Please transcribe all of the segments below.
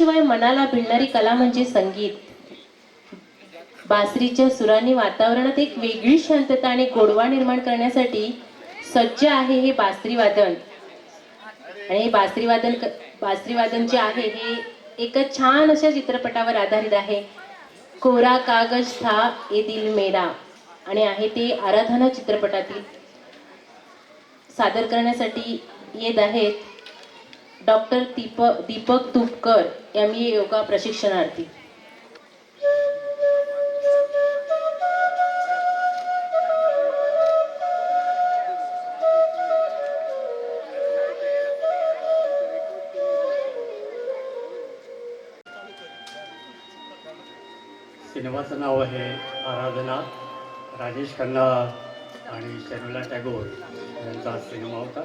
शिवाय मनाला भिडणारी कला म्हणजे संगीत. बासरीच्या सुरांनी वातावरणात एक वेगळी शांतता आणि गोडवा निर्माण करण्यासाठी सज्ज आहे हे बासरी वादन. आणि हे बासरी वादन जे आहे हे एका छान अशा चित्रपटावर आधारित आहे. कोरा कागज था ए दिल मेरा, आणि आहे ते आराधना चित्रपटातील. सादर करण्यासाठी येत आहेत डॉक्टर दीपक तुपकर, MA योगा प्रशिक्षणार्थी. सिनेमाचं नाव आहे आराधना. राजेश खन्ना आणि शर्मिला टॅगोर यांचा सिनेमा होता.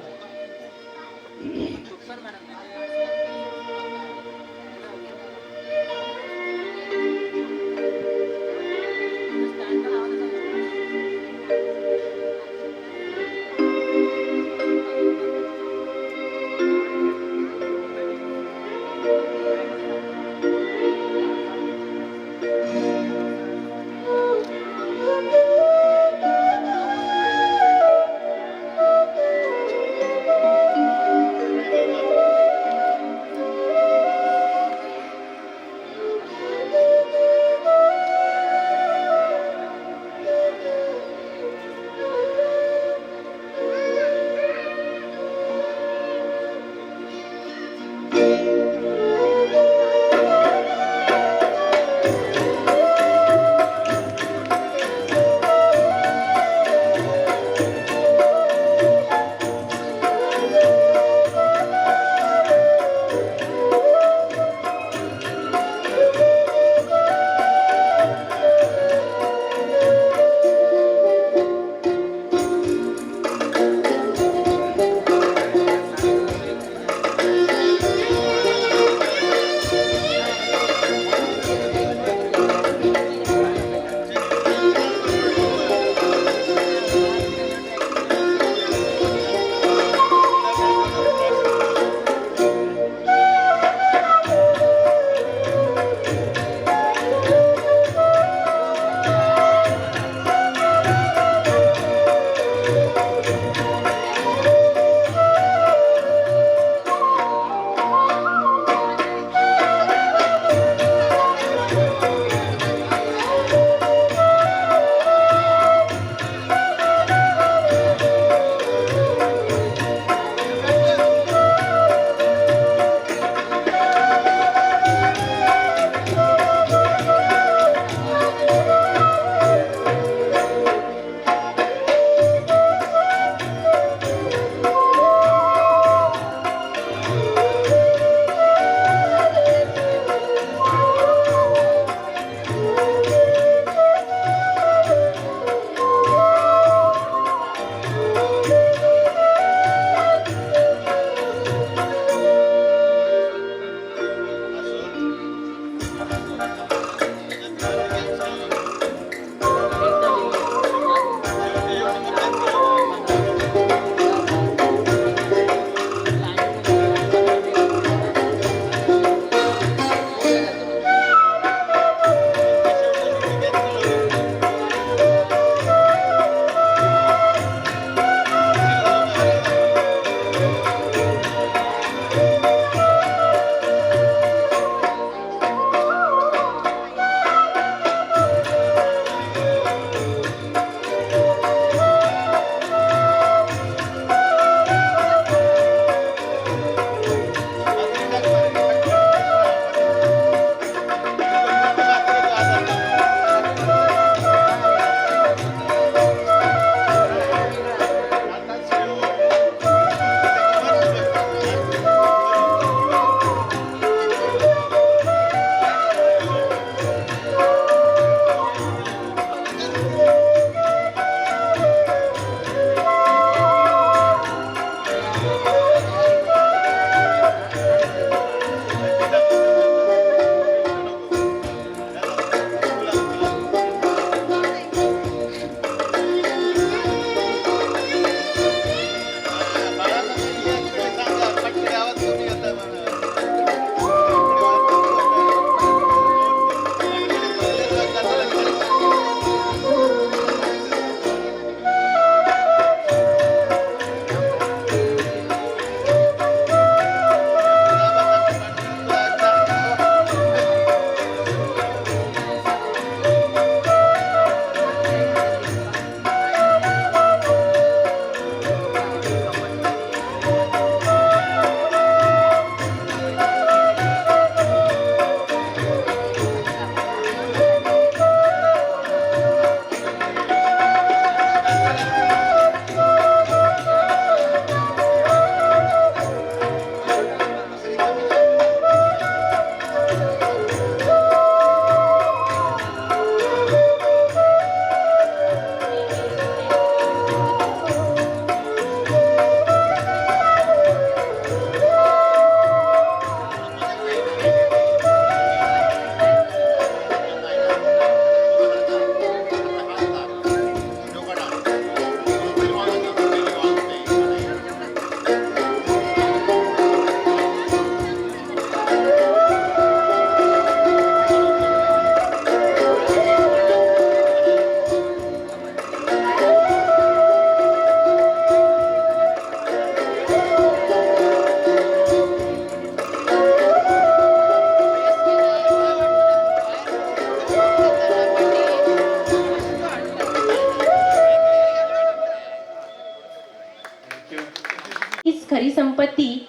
संपत्ती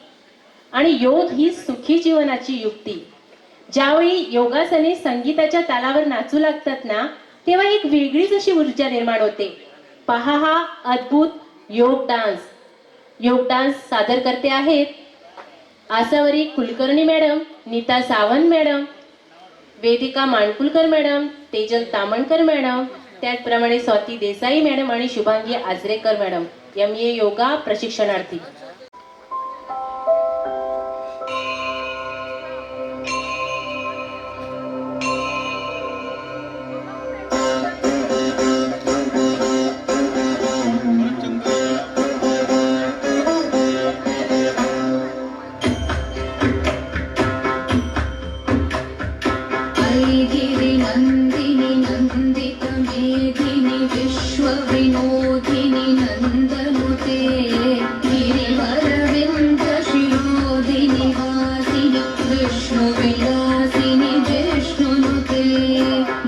आणि योग ही सुखी जीवनाची युक्ती. ज्यावेळी योगासने संगीताच्या तालावर नाचू लागतात ना, तेव्हा एक वेगळीच अशी ऊर्जा निर्माण होते. पहा हा अद्भुत योग डान्स. योग डान्स सादर करते आहेत Asavari Kulkarni madam, Nita Sawant madam, Vedika Mankulkar madam, Tejal Tamankar madam, त्याचप्रमाणे स्वाती देसाई मॅडम आणि शुभांगी आजरेकर मॅडम, MA योगा प्रशिक्षणार्थी. गिरिनन्दिनि नन्दित मेदिनि विश्वविनोदिनि नन्दनुते गिरिवरविन्द शिरोदिनि वासिनि विष्णुविलासिनि जिष्णुनुते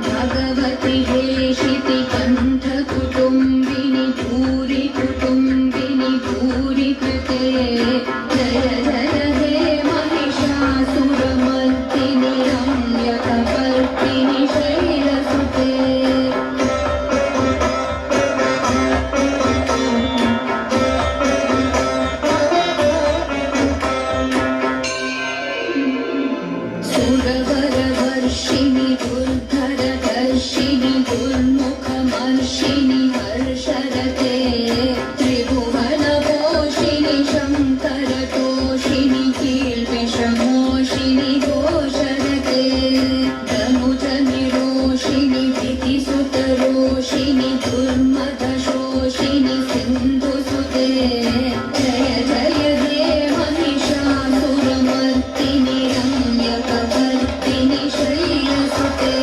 भगवति हेशिति कण्ठ कुटुम्बिनि भूरि कुटुम्बिनि भूरि कृते जय जय हे महिषासुरमर्दिनि रम्यकपर्दिनि शैलसुते सुरवरवर्षिणि दुर्धरदर्शिनि दुर्मुखमर्षिणि हर्षरते त्रिभुवनपोषिणि शङ्करतोषिणि कीर्तिशमोषिणि घोषरते धनुजनिरोषिणि भीतिसुतरोषिणि दुर्मदशोषिणि सिन्धुसुते जय जय हे महिषासुरमर्दिनि रम्यकपर्दिनि शैलसुते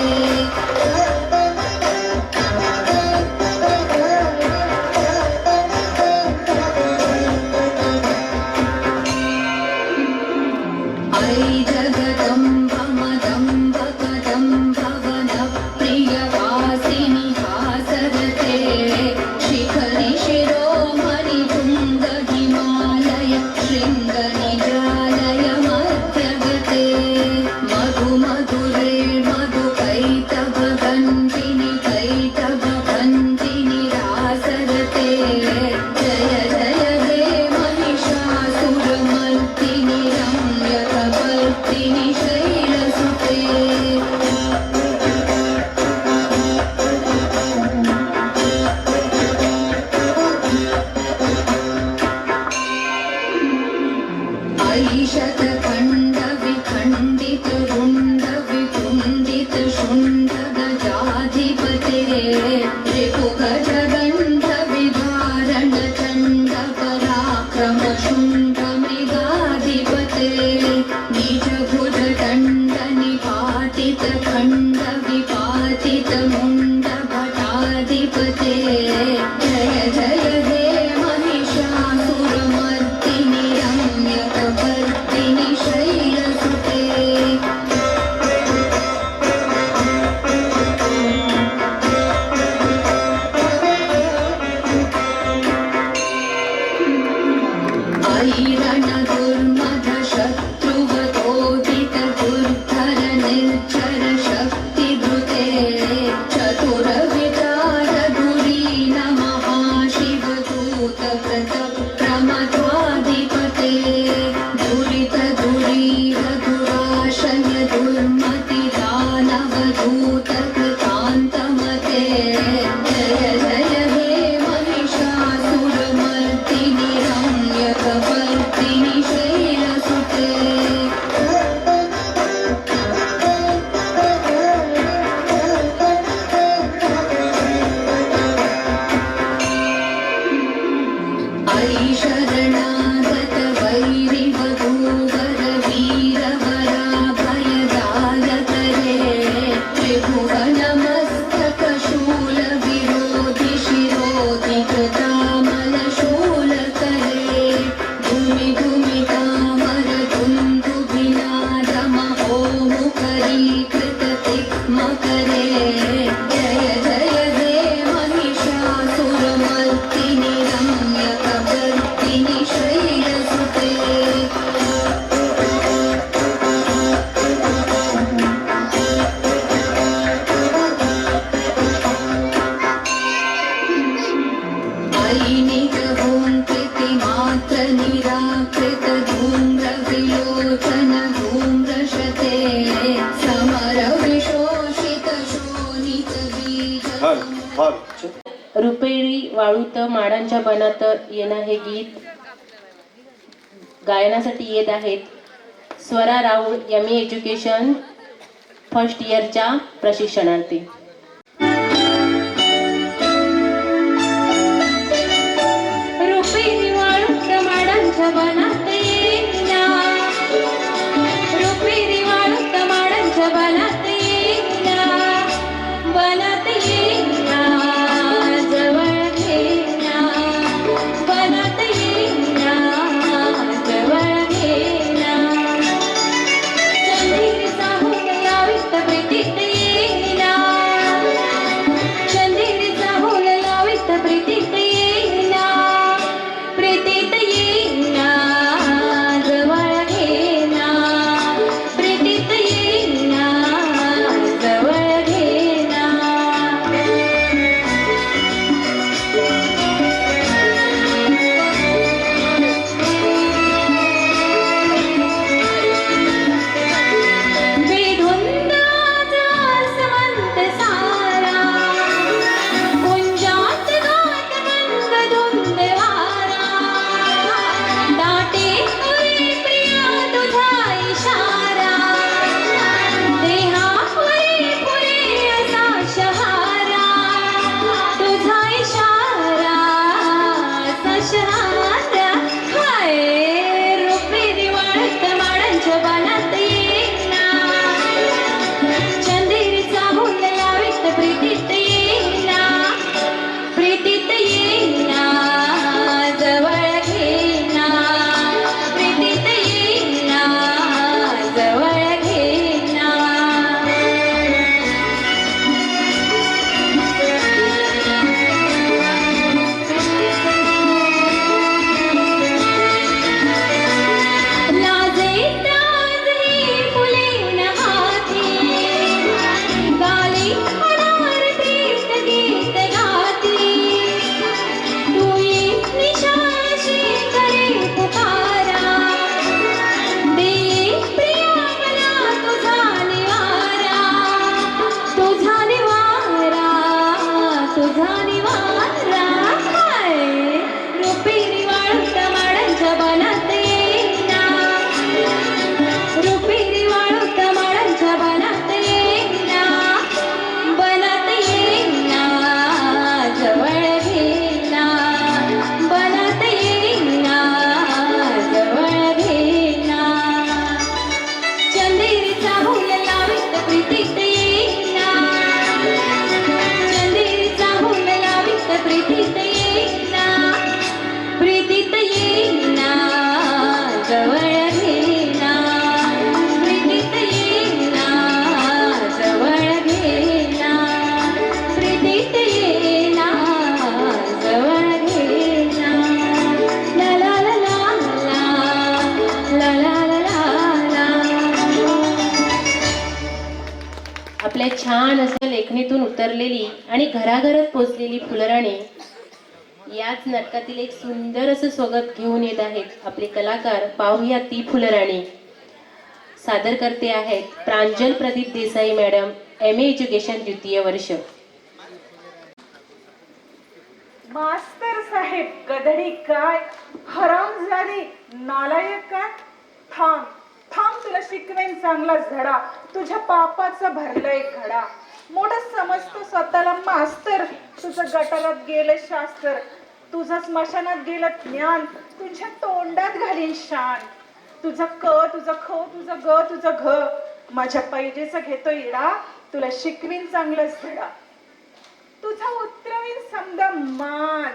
ऐ जगदम्ब मदम्ब कदम्ब वनप्रियवासिनि हासरते शिखरि शिरोमणि तुङ्ग हिमालय शृङ्गनिजालय मध्यगते मधु मधुरे मधुकैटभगञ्जिनि कैटभभञ्जिनि रासरते जय जय हे महिषासुरमर्दिनि रम्यकपर्दिनि शैलसुते ऐशतखण्ड विखण्डित रुण्ड विकुण्डित शुण्ड गजाधिपते त्रिभुगजगण्ड विधारण चण्ड पराक्रम शुण्ड मृगाधिपते निजभुज दण्ड निपातित खण्ड विपातित मुण्ड भटाधिपते जय जय हे महिषासुरमर्दिनि रम्यकपर्दिनि शैलसुते ऐरण दुर्मद शत्रुवतोदित दुर्धर निर्झर शक्तिधृते चतुर विचार धुरीन महाशिवदूत प्रमध्वाधिपते दुरित दुरीह दुराशय दुर्मति दानवदूत कृतान्तमते जय जय हे महिषासुरमर्दिनि रम्यकपर्दिनि शैलसुते ऐ शरणागत वैरिवधूवर वीरवराभयदायक रे त्रिभुवनमस्तकशूल विरोधि शिरोधि कृतामलशूलकरे धूमि धूमि तामर दुन्दुभिनाद महोमुखरीकृत तिग्मकरे जय जय हे महिषासुरमर्दिनि रम्यकपर्दिनि शैलसुते रुपेरी वाळूत माडांच्या बनात येणं हे गीत गायनासाठी येत आहेत Swara Raul M education first इयरच्या प्रशिक्षणार्थी. रुपेरी वाळूत माडांच्या बनात येईना, रुपेरी वाळूत माडांच्या बनात येईना, बनात येईना, जवळ घेना, बनात येईना, जवळ घेना. चंदेरीचा हुक लावित प्रीतीत येईना, चंदेरीचा हुक लावित प्रीतीत येईना, प्रीतीत येईना, जवळ घेना, प्रीतीत येईना, जवळ घेना. बेधुंदाचा समंत सारा, कुंजात गात मंद धुंद वारा, दाटे पुरे प्रिया तुझा इशारा, देहा पुरे पुरे असा शहारा, तुझा इशारा असा शहारा. हाय रुपेरी वाळूत माडांच्या बनात येईना, चंदेरीचा हुक लावित प्रीतीत येईना, प्रीतीत येईना, जवळ घेना, प्रीतीत येईना, जवळ घेना. लाजे ताजे फुलेन हाती, गाली अनार प्रीत गीत गाती, तुई निशाशी करे पुकारा, दे प्रिया मला तुझा निवारा, तुझा निवारा, तुझा निवारा. हाय रुपेरी वाळूत माडांच्या बनात येईना, रुपेरी वाळूत माडांच्या बनात येईना, बनात येईना, जवळ घेना, बनात येईना, जवळ घेना. चंदेरीचा हुक लावित प्रीतीत येईना, चंदेरीचा हुक लावित प्रीतीत येईना, प्रीतीत येईना, जवळ घेना, प्रीतीत येईना, जवळ घेना, प्रीतीत येईना, जवळ घेना. ला ला ला ला ला, ला ला ला ला ला. आपल्या छान असं लेखणीतून उतरलेली आणि घराघरात पोचलेली फुलराणी याच नाटकातील एक सुंदर असं स्वागत घेऊन येत आहेत आपले कलाकार. पाहूया ती फुलराणी. सादर करते आहेत Pranjal Pradeep Desai madam, M education द्वितीय वर्ष. मास्तर साहेब गधडी काय, हरामजादी नालायक काय. थांब थांब, तुला शिकवेन चांगलाच धडा, तुझ्या पापाचा भरलंय घडा. मोठं समजतो स्वतःला मास्तर, तुझं गटारात गेलं शास्त्र, तुझं स्मशानात गेलं ज्ञान, तुझ्या तोंडात घालीन शान. तुझं क, तुझं ख, तुझं ग, तुझं घ, माझ्या पैजेचा घेतो इडा, तुला शिकवीन चांगलाच धडा. तुझा उतरवीन समजा माज,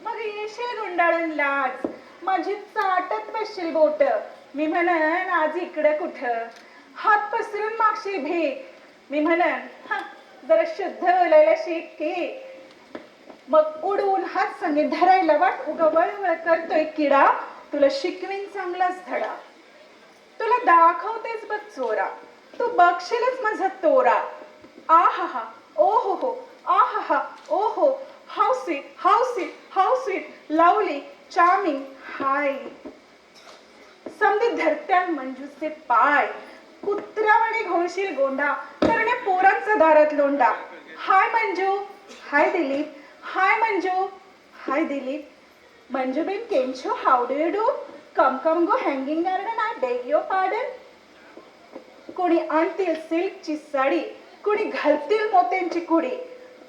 मग येशील गुंडाळून लाज, माझी चाटत बसशील बोट, मी म्हणन आज इकडे कुठं, हात पसरून मागशील भीक, मी म्हणन हा जरा शुद्ध बोलायला शिक की, मग उडवून हात संगे धरायला वाट, उगा वळवळ करतोय किडा, तुला शिकवीन चांगलाच धडा. तुला दाखवतेच बघ चोरा, तू बघशीलच माझा तोरा. आहा ओ हो, आहा ओ हो, how sweet, how sweet, how sweet, lovely, charming, hi. समधी धरत्या मंजूचे पाय, कुत्र्यावाने घोळशील गोंडा, करणे पोरांचा दारात लोंडा. हाय मंजू, हाय दिलीप. हाय मंजू. हाय दिलीप. मंजूबेन केम છો? How do you do? Come go hanging garden. I beg your pardon. कोणी आणतील सिल्कची साडी, कोणी घालतील मोत्यांची कुडी,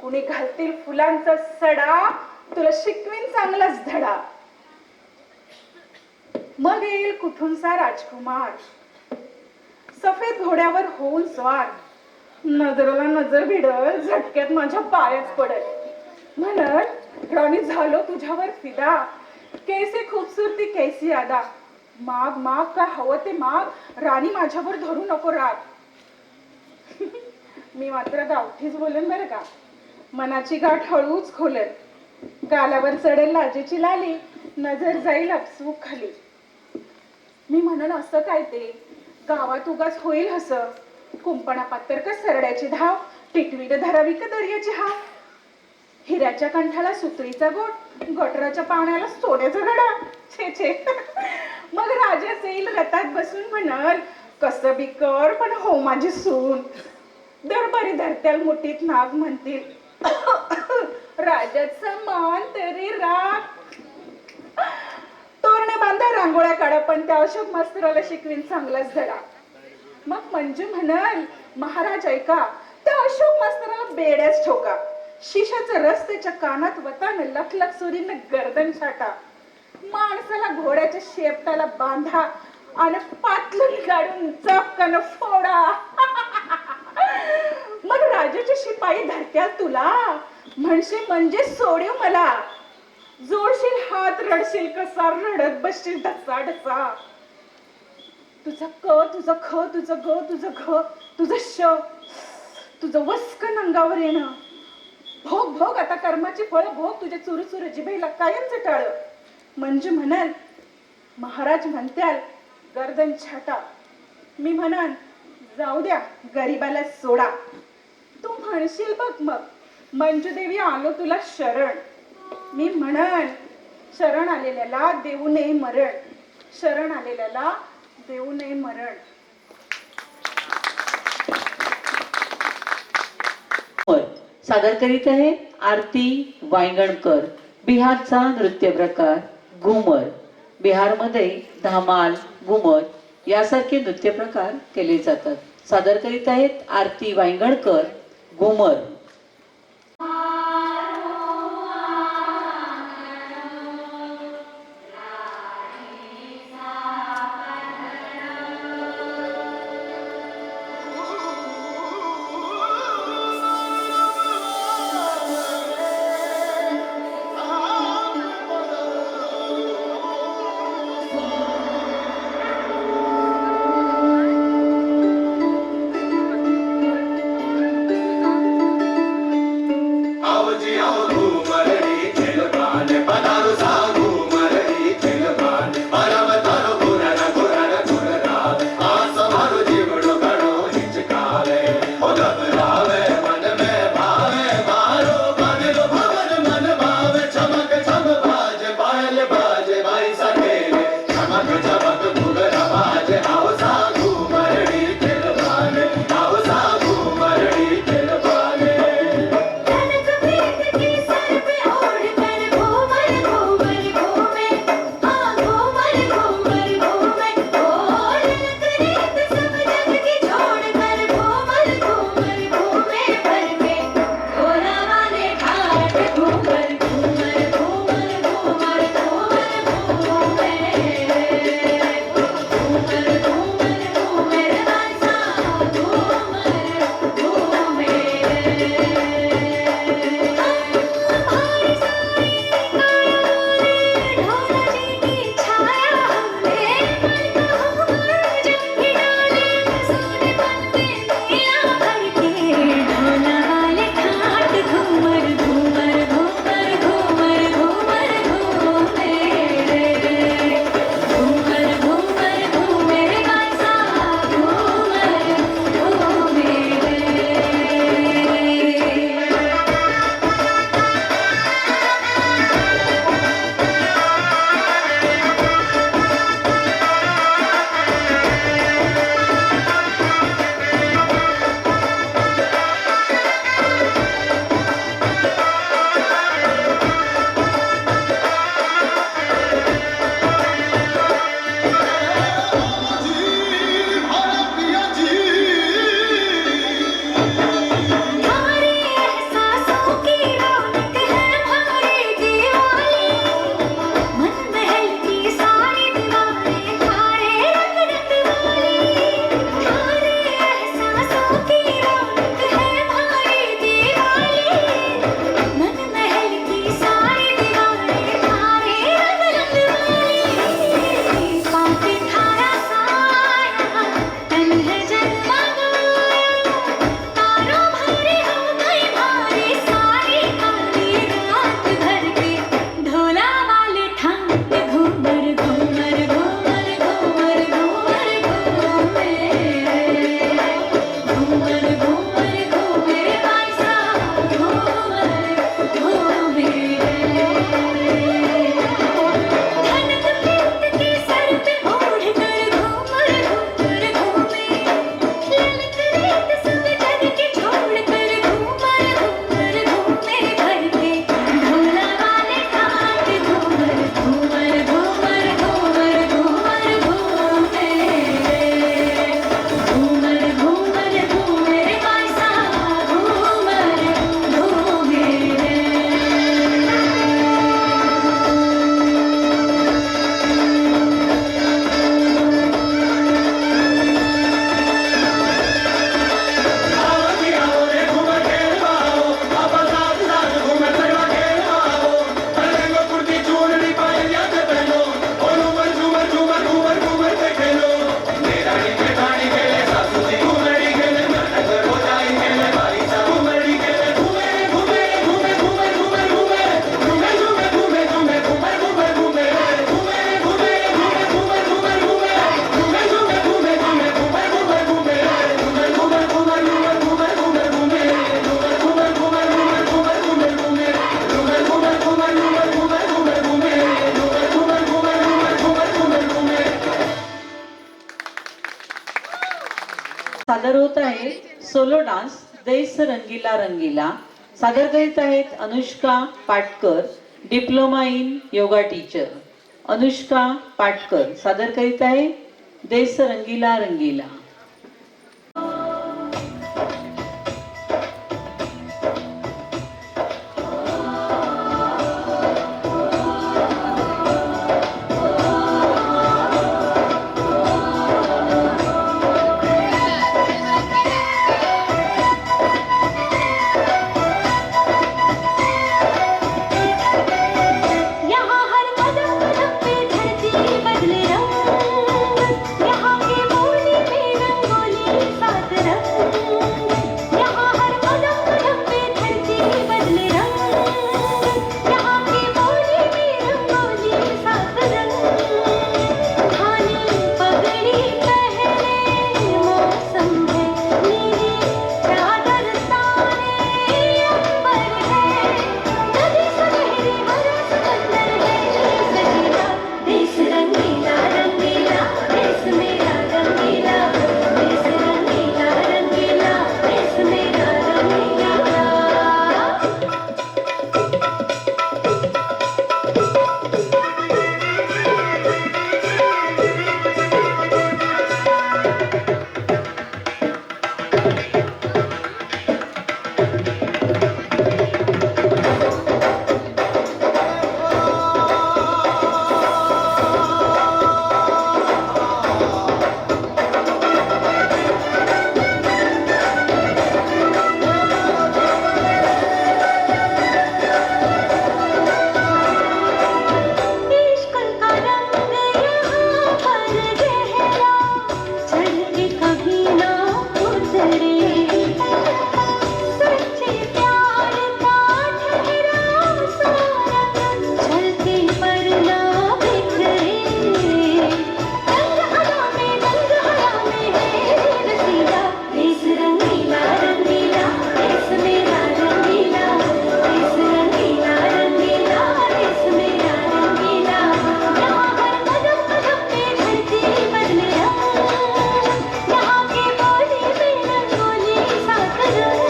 कोणी घालतील फुलांचा सडा, तुला शिकवीन चांगलाच धडा. मग येईल कुठूनसा राजकुमार, सफेद घोड्यावर होऊन स्वार, नजरेला नजर भिडल, झटक्यात माझ्या पायाच पडल, म्हणत राणी झालो तुझ्यावर फिदा, कैसे खूबसूरती कैसी अदा, माग माग का हवं ते माग, राणी माझ्यावर धरू नको राग. मी मात्र गावठीच बोलेन बरं का, मनाची गाठ हळूच खोलेन, गालावर चढेल लाजेची लाली, नजर जाईल अपसूक खाली. मी म्हणन असं काय ते, गावात उगाच होईल हस, कुंपणा पातर का सरड्याची धाव, टिटवीला धरावी का दर्याची हाव, हिऱ्याच्या कंठाला सुत्रीचा गोट, गटराच्या पाण्याला सोन्याचा घडा. छे छे. मग राजा येईल रथात बसून म्हणल, कसं बी कर पण हो माझी सून. दरबारी धरत्याल मुठीत नाग म्हणतील, राजाचा मान तरी राग. तोरणे बांधा रांगोळ्या काढा, पण त्या अशोक मास्तराला शिकवीन चांगलाच धडा. मग मंजू म्हणाल, महाराज ऐका, त्या अशोक मास्तराला बेड्याच ठोका, शिशाचा रस त्याच्या कानात वतान, लख लख सुरीनं गर्दन छाटा, माणसाला घोड्याच्या शेपटाला बांधा आणि पातलून काढून चपकन फोडा. मग राजाचे शिपाई धरत्याल तुला, म्हणशील म्हणजे सोडीव मला, जोडशील हात, रडशील कसा, रडत बसशील ढसा ढसा. तुझं क, तुझं ख, तुझं ग, तुझं घ, तुझं श, तुझं वस्कन अंगावर येणं, भोग भोग आता कर्माची फळ भोग, तुझ्या चुरू चुरू जिभेला कायमच टाळ. मंजू म्हणाल, महाराज म्हणत्याल गर्दन छाटा, मी म्हणाल जाऊ द्या गरीबाला सोडा. तू म्हणशील बघ मग, मंजू देवी आलो तुला शरण, मी म्हणन शरण आलेल्याला देऊ नये मरण, शरण आलेल्याला देऊ नये मरण. सादर करीत आहे आरती वांगणकर. बिहारचा नृत्य प्रकार घुमर. बिहारमध्ये धमाल, घुमर यासारखे नृत्य प्रकार केले जातात. सादर करीत आहेत आरती वांगणकर, घुमर. आहे सोलो डान्स देस रंगीला रंगीला. सादर करीत आहेत Anushka Patkar, diploma in yoga teacher. Anushka Patkar सादर करीत आहे देस रंगीला रंगीला. यहाँ हर कदम कदम पे धरती बदले रंग, यहाँ की बोली में रंगोली सात रंग. यहाँ हर कदम कदम पे धरती बदले रंग, यहाँ की बोली में रंगोली सात रंग. धानी पगड़ी पहने मौसम है नीली चादर ताने अंबर है. नदी सुनहरी हरा समंदर है सजीला. देश रंगीला रंगीला देश मेरा रंगीला. देश रंगीला रंगीला देश मेरा रंगीला. इश्क का रंग यहाँ पर गहरा चढ़ के कभी ना उतरे. सच्चे प्यार का ठहरा सा रंग चलते पर ना बिखरे. रंग हरा में है रसीला. देश रंगीला रंगीला देश मेरा रंगीला. देश रंगीला रंगीला देश मेरा रंगीला. यहाँ हर कदम कदम पे धरती बदले रंग, यहाँ की बोली में रंगोली सात रंग.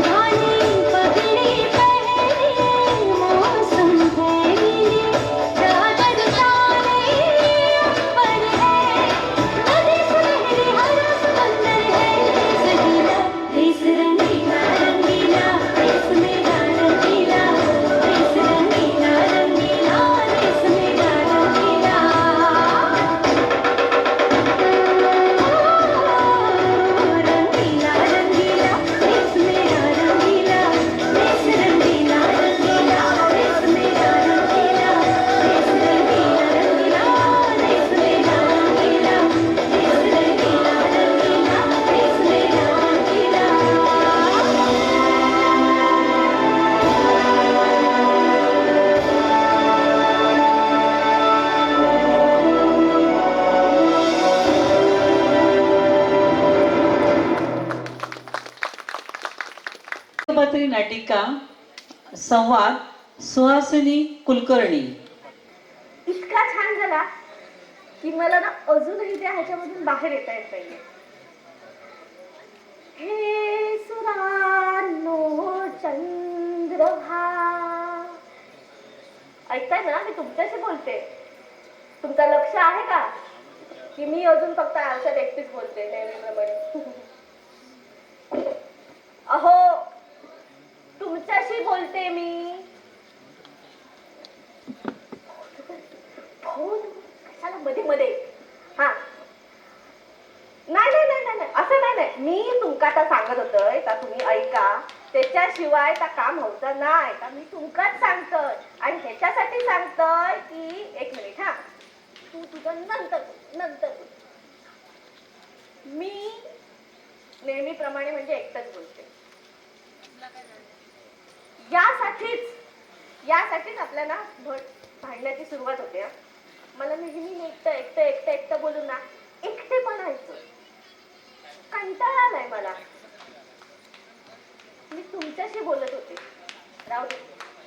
धानी पगड़ी पहने मौसम है नीली चादर ताने अंबर है. नदी सुनहरी हरा समंदर है सजीला. देश रंगीला रंगीला देश मेरा रंगीला. देश रंगीला रंगीला देश मेरा रंगीला. रंगीला रंगीला देश मेरा रंगीला. देश रंगीला रंगीला देश मेरा रंगीला. देश रंगीला रंगीला देश मेरा रंगीला. देश रंगीला रंगीला देश मेरा पात्री नाटिका संवाद सुहासिनी कुलकर्णी. इतका छान झाला की मला ना अजूनही त्या ह्याच्यामधून बाहेर येता येत नाहीये. हे सुरानो चंद्रभा. ऐकताय ना मी तुमच्याशी बोलते. तुमचं लक्ष आहे का की मी अजून फक्त आरशात एकटीच बोलते नेहमीप्रमाणे. अहो तुमच्याशी बोलते मी. फोन कशाला मध्ये मध्ये. हा नाही नाही नाही नाही नाही, असं नाही नाही. मी तुमका आता सांगत होतोय का तुम्ही ऐका. त्याच्याशिवाय त्या काम होतं नाही का मी तुमकाच सांगतोय. आणि ह्याच्यासाठी सांगतोय की एक मिनिट. हा तू तुझं नंतर नंतर बोल. मी नेहमीप्रमाणे म्हणजे एकटंच बोलते. यासाठीच आपल्याला भांडण्याची सुरुवात होते. मला नेहमी एकटं एकटं एकटं एकटं बोलून ना एकटेपणा येतो. कंटाळा आलाय मला. मी तुमच्याशी बोलत होते. राहू दे,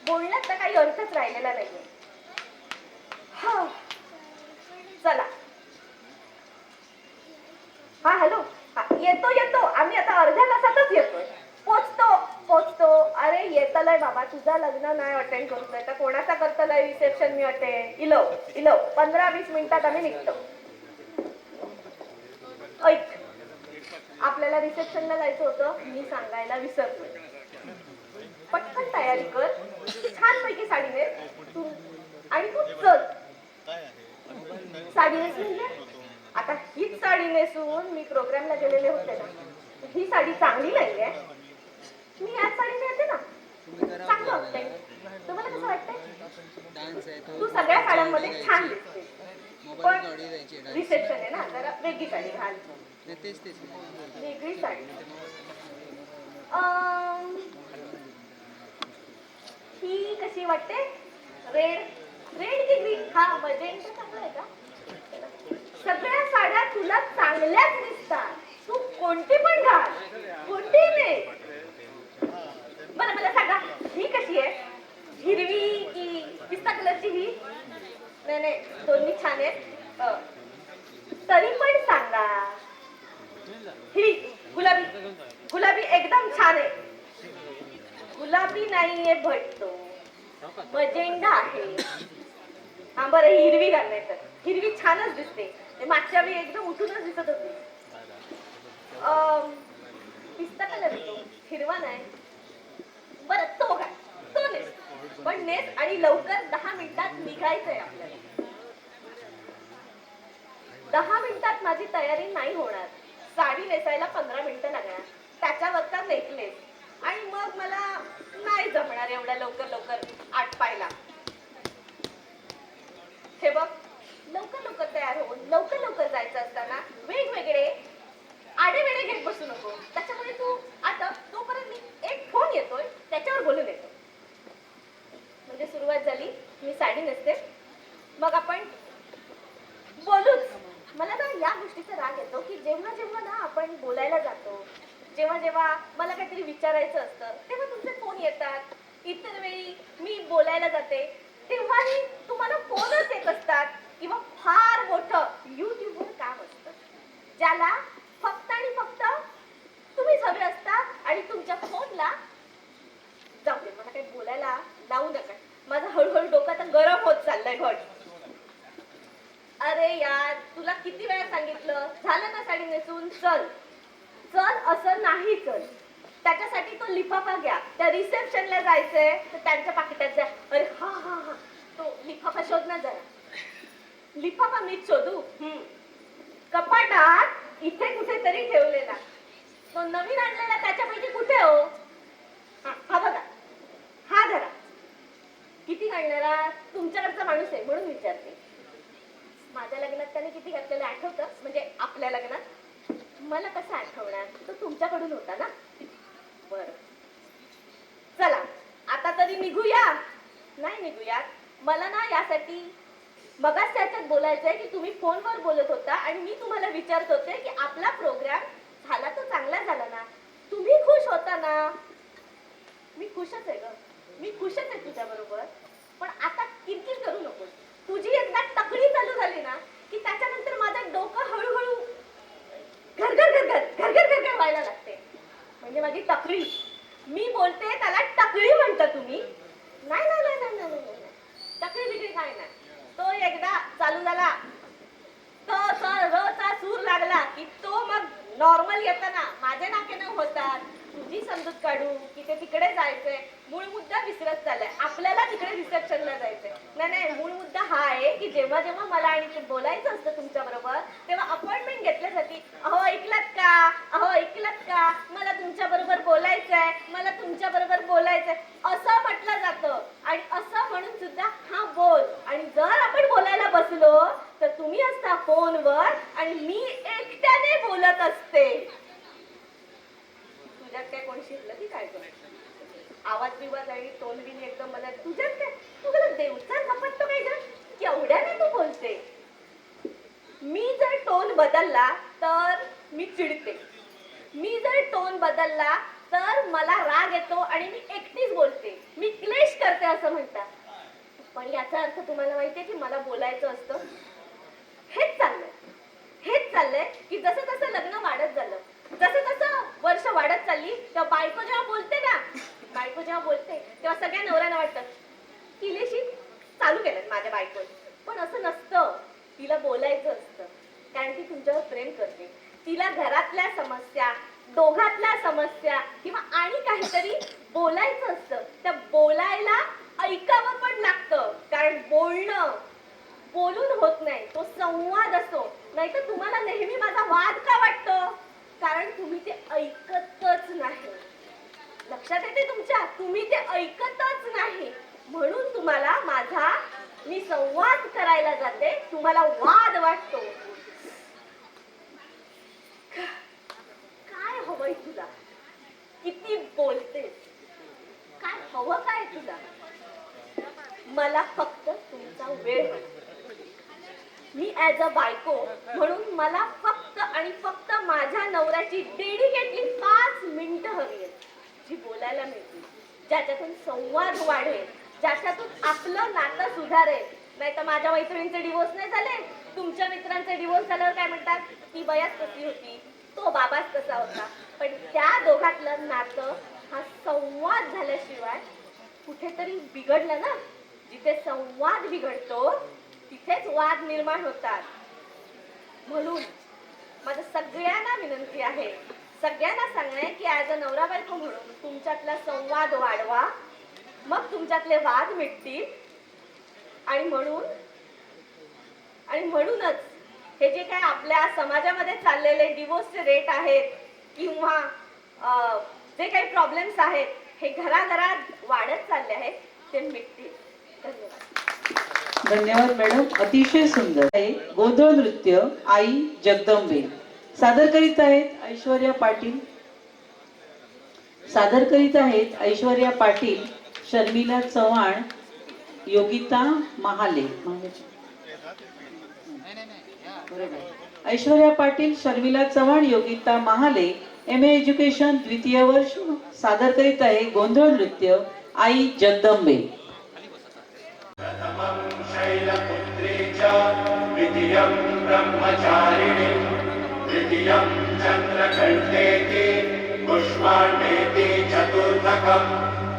बोलण्यात तर काही अर्थच राहिलेला नाहीये. हा चला. हा हॅलो. हा येतो येतो बाबा तुझा लग्न नाही अटेंड करतोय तर कोणाचा करतोय रिसेप्शन मी अटेंड इलो इलो 15-20 मिनिटात आम्ही निघतो. ऐक आपल्याला रिसेप्शनला जायचं होतं मी सांगायला विसरलो. पटकन तयारी कर छानपैकी साडी नेस तू आणि तू चल. साडी नेस म्हणजे आता हीच साडी नेसून मी प्रोग्रामला गेलेले होते ना, ही साडी चांगली नाहीये. मी याच साडीने येते ना, चांगलं वाटतंय. तुम्हाला कसं वाटतंय? तू सगळ्या साड्यांमध्ये छान दिसते पण रिसेप्शन आहे ना जरा वेगळी साडी घाल. वेगळी साडी ही कशी वाटते? रेड रेड की ग्रीन? हा मजेंटा चांगला आहे का? सगळ्या साड्या तुला चांगल्याच दिसतात. तू कोणती पण घाल कोणती नाही. बरं मला सांगा ही कशी आहे? हिरवी की पिस्ता कलरची? ही नाही नाही दोन्ही छान आहेत. तरी पण सांगा. ही गुलाबी गुलाबी एकदम छान आहे. गुलाबी नाहीये भटतो मजेंडा आहे. हा बरं ही हिरवी घालणार तर हिरवी छानच दिसते. ते मागच्या वेळी एकदम उठूनच दिसत होती. पिस्ता कलर येतो हिरवा नाही. बरं तो काय तो नेस पण नेस आणि लवकर 10 मिनिटात निघायचंय आपल्याला. 10 मिनिटात माझी तयारी नाही होणार. साडी नेसायला 15 मिनिटं लागणार त्याच्यावरचा नेकलेस आणि मग मला नाही जमणार एवढ्या लवकर लवकर आटपायला. हे बघ लवकर लवकर तयार होऊन लवकर लवकर जायचं असताना वेगवेगळे आडेवेडे घेत बसू नको. त्याच्यामुळे तू आता तोपर्यंत मी एक फोन येतोय त्याच्यावर बोलून येतो. म्हणजे सुरुवात झाली मी साडी नेसते मग आपण बोलूच. मला ना या गोष्टीचा राग येतो की जेव्हा जेव्हा ना आपण बोलायला जातो जेव्हा जेव्हा मला काहीतरी विचारायचं असतं तेव्हा तुमचे फोन येतात. इतर वेळी मी बोलायला जाते तेव्हाही तुम्हाला फोनच येत असतात किंवा फार मोठं युट्यूबवर काम असतं ज्याला फक्त आणि फक्त तुम्हीच हवे असतात आणि तुमच्या फोनला जाऊ दे मला काही बोलायला लावू नका. माझं हळूहळू डोकं तर गरम होत चाललंय घट. अरे यार तुला किती वेळा सांगितलं झालं ना साडी नेसून चल चल असं नाही. चल त्याच्यासाठी तो लिफाफा घ्या. त्या रिसेप्शनला जायचंय तर त्यांच्या पाकिटात जा. अरे हा हा हा तो लिफाफा शोध ना जरा. लिफाफा मीच शोधू? कपाटात इथे कुठेतरी ठेवलेला. तो नवीन आणलेला त्याच्यापैकी कुठे हो? हा बघा हा धरा. किती घालणारा? तुमच्याकडचा माणूस आहे म्हणून विचारते. माझ्या लग्नात त्याने किती घातलेलं आठवतं? म्हणजे आपल्या लग्नात मला कसं आठवणार? तो तुमच्याकडून होता ना. बरं चला आता तरी निघूया. नाही निघूयात. मला ना यासाठी मगाच त्याच्यात बोलायचंय की तुम्ही फोनवर बोलत होता आणि मी तुम्हाला विचारत होते की आपला प्रोग्राम झाला तो चांगला झाला ना. तुम्ही खुश होता ना. मी खुशच आहे ग. मी खुशच आहे तुझ्या बरोबर. पण आता किरकिर करू नको. तुझी एकदा तकडी चालू झाली ना की त्याच्यानंतर माझं डोकं हळूहळू घरघर घरघर घरघर घरघर व्हायला लागते. म्हणजे माझी टकळी. मी बोलते त्याला टकळी म्हणता तुम्ही? नाही नाही नाही नाही नाही नाही टकळी बिकळी काय नाही. तो एकदा चालू झाला तो चा सूर लागला की तो मग नॉर्मल येताना माझ्या नाकेनं होतात. तुझी समजूत काढू की ते तिकडे जायचंय. मूळ मुद्दा विसरत चाललाय. आपल्याला तिकडे रिसेप्शनला जायचंय. नाही नाही मूळ मुद्दा हा आहे की जेव्हा जेव्हा मला आणि बोलायचं असतं तुमच्या बरोबर तेव्हा अपॉइंटमेंट घेतल्यासाठी अहो ऐकलात का अहो ऐकलात का मला तुमच्या बरोबर बोलायचंय मला तुमच्या बरोबर बोलायचंय असं म्हटलं जातं. आणि असं म्हणून सुद्धा हा बोल. आणि जर आपण बोलायला बसलो तर तुम्ही असता फोनवर आणि मी एकट्याने बोलत असते. तुझ्यात काय कोणी शिकलं की काय करू? आवाज बिवाज आणि टोन बिन एकदम मला तुझ्यात काय तुला देवचा झपटतो काय ग? केवढ्याने तू बोलते? मी जर टोन बदलला तर मी चिडते. मी जर टोन बदलला तर मला राग येतो आणि मी एकटीच बोलते. मी क्लेश करते असं म्हणतात. पण याचा अर्थ तुम्हाला माहितीये की मला बोलायचं असतं. हेच चाललंय की जसं जसं लग्न वाढत झालं जसं जसं वर्ष वाढत चालली तेव्हा बायको जेव्हा बोलते ना बायको जेव्हा बोलते तेव्हा सगळ्या नवऱ्यांना वाटतं किलेशी चालू केलं माझ्या बायकोने. पण असं नसतं. तिला बोलायचं असतं कारण ती तुमच्यावर प्रेम करते. तिला घरातल्या समस्या, दोघातल्या समस्या किंवा आणि काहीतरी बोलायचं असतं. त्या बोलायला ऐकावं पण लागतं कारण बोलून होत नाही. तो संवाद असतो. नाहीतर तुम्हाला नेहमी माझा वाद का वाटतो? कारण तुम्ही ते ऐकतच नाही. लक्षात येते तुमच्या? तुम्ही ते ऐकतच नाही. म्हणून तुम्हाला मी संवाद करायला जाते, तुम्हाला वाद वाटतो. काय हवंय तुला? किती बोलतेस? काय हवं काय तुला? मला फक्त तुमचा वेळ हवा. मी ऍज अ बायको म्हणून मला फक्त आणि फक्त माझ्या नवऱ्याची डेडिकेटली 5 मिनिटं हवी आहेत, जी बोलायला मिळतील, ज्याच्यातून संवाद वाढेल, ज्याच्यातून आपलं नातं सुधारेल. नाही तर माझ्या मैत्रिणींचे डिवोर्स नाही झाले, तुमच्या मित्रांचे डिवोर्स झाल्यावर काय म्हणतात, ती बयाच कशी होती, तो बाबाच कसा होता. पण त्या दोघातलं नातं हा संवाद झाल्याशिवाय कुठेतरी बिघडलं ना. जिथे संवाद बिघडतो तिथेच वाद निर्माण होतात. म्हणून माझं सगळ्यांना विनंती आहे, सगळ्यांना सांगणे की ऍज अ नवरा बायको म्हणून तुमच्यातला संवाद वाढवा, मग तुमच्यातले वाद मिटतील. आणि म्हणूनच हे जे काय आपल्या समाजामध्ये चाललेले डिवोर्सचे रेट आहेत किंवा जे काही प्रॉब्लेम्स आहेत हे घराघरात वाढत चालले आहेत, ते मिटतील. धन्यवाद. धन्यवाद मॅडम, अतिशय सुंदर आहे. गोंधळ नृत्य आई जगदंबे सादर करीत आहेत ऐश्वर्या पाटील. सादर करीत आहेत ऐश्वर्या पाटील, शर्मिला चव्हाण, योगिता महाले. ऐश्वर्या पाटील, शर्मिला चव्हाण, योगिता महाले, MA एज्युकेशन द्वितीय वर्ष. सादर करीत आहे गोंधळ नृत्य आई जगदंबे. प्रथमं शैलपुत्री च द्वितीयं ब्रह्मचारिणी तृतीयं चन्द्रघण्टेति पुष्पाण्डेति चतुर्थकं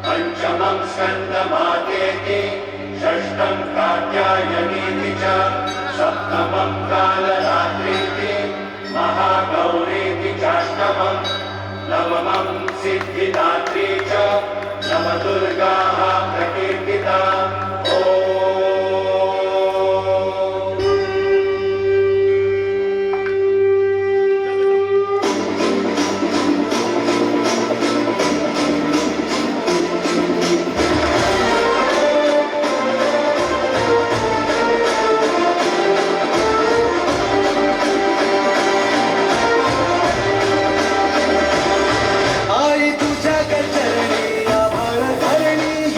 पञ्चमं स्कन्दमातेति षष्ठं कात्यायनीति च सप्तमं कालरात्रीति महागौरीति चाष्टमं नवमं सिद्धिदात्री च नवदुर्गाः प्रकीर्तिता. आई तुझ्या गचरणी आभाळ धरणी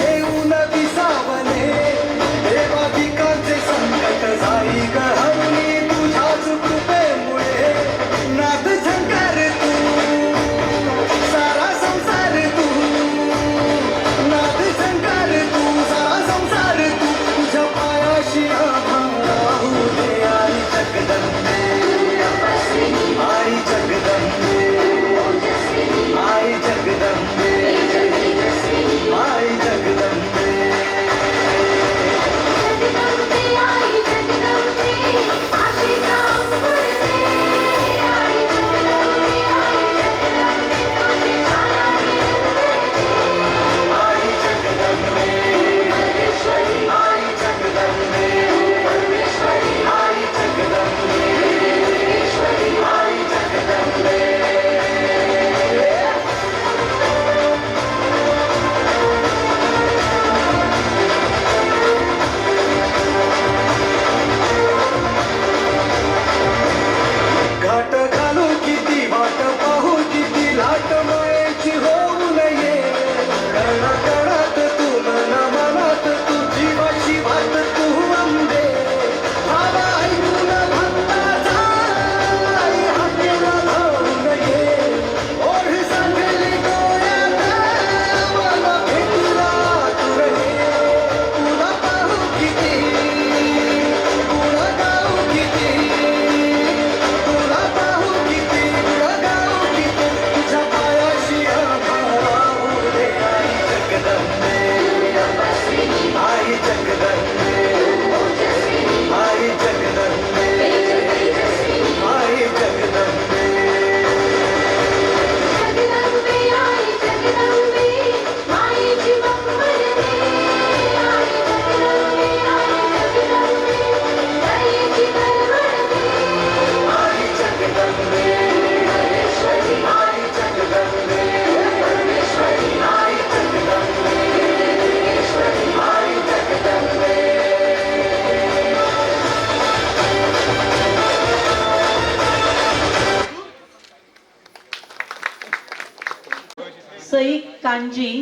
सई कांजी,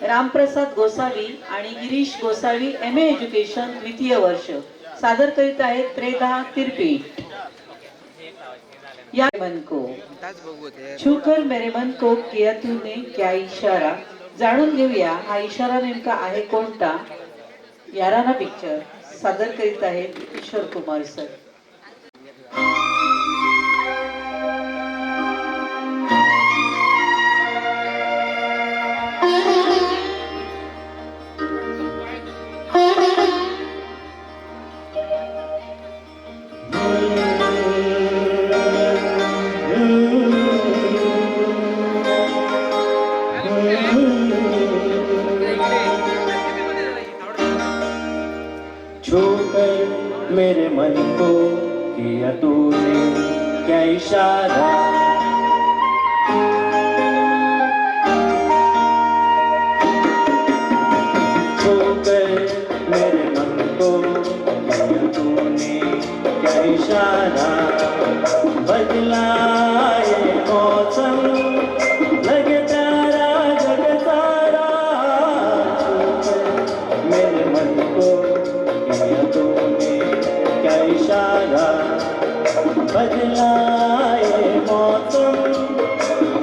रामप्रसाद गोसावी आणि गिरीश गोसावी MA एज्युकेशन द्वितीय वर्ष सादर करीत आहेत त्रेधा तिरपीठ. या मन को छूकर मेरे मन को किया तूने क्या इशारा. जाणून घेऊया हा इशारा नेमका आहे कोणता. याराना पिक्चर सादर करीत आहेत किशोर कुमार सर. छूकर मेरे मन को किया तूने क्या इशारा. छूकर मेरे मन को किया तूने क्या इशारा. बदला ये मौसम लगे प्यारा जग सारा. छूकर मेरे मन को किया तूने क्या इशारा. बदला ये मौसम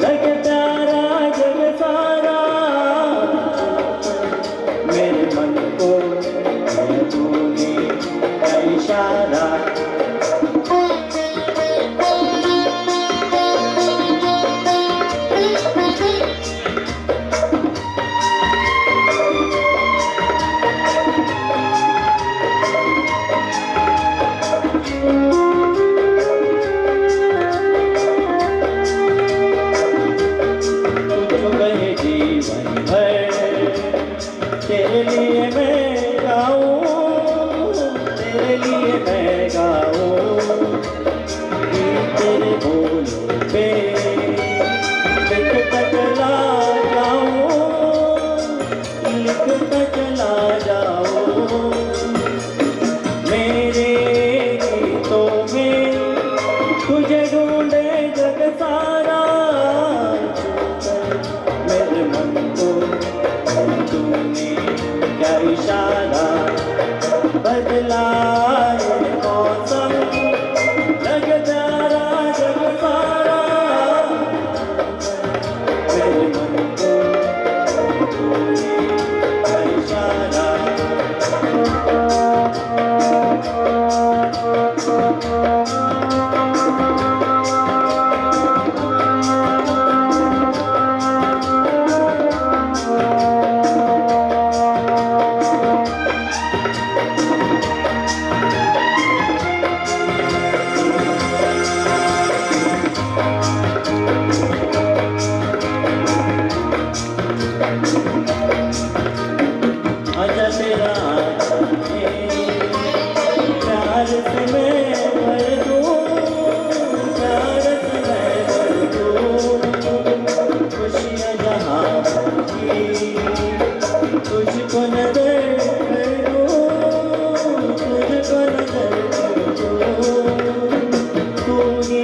लगे प्यारा जग सारा. मेरे मन को किया तूने क्या इशारा. तुझको कहे जीवन भर तेरे लिए मैं गाऊं. तेरे लिए मैं गाऊं. तेरे बोलों पे लिखता चला जाऊं. लिखता चला जाऊं. मेरे गीतों में तुझे ढूंढे जग सारा. मेरे मन को तूने क्या इशारा. बदला ये मौसम लगे प्यारा जग सारा. मेरे मन को तूने क्या इशारा. आजा तेरा है, प्यार से मैं भर दूं. प्यार से मैं भर दूं. खुशियाँ जहाँ की तुझको नजर कर दूं. तुझको नजर कर दूं. तू ही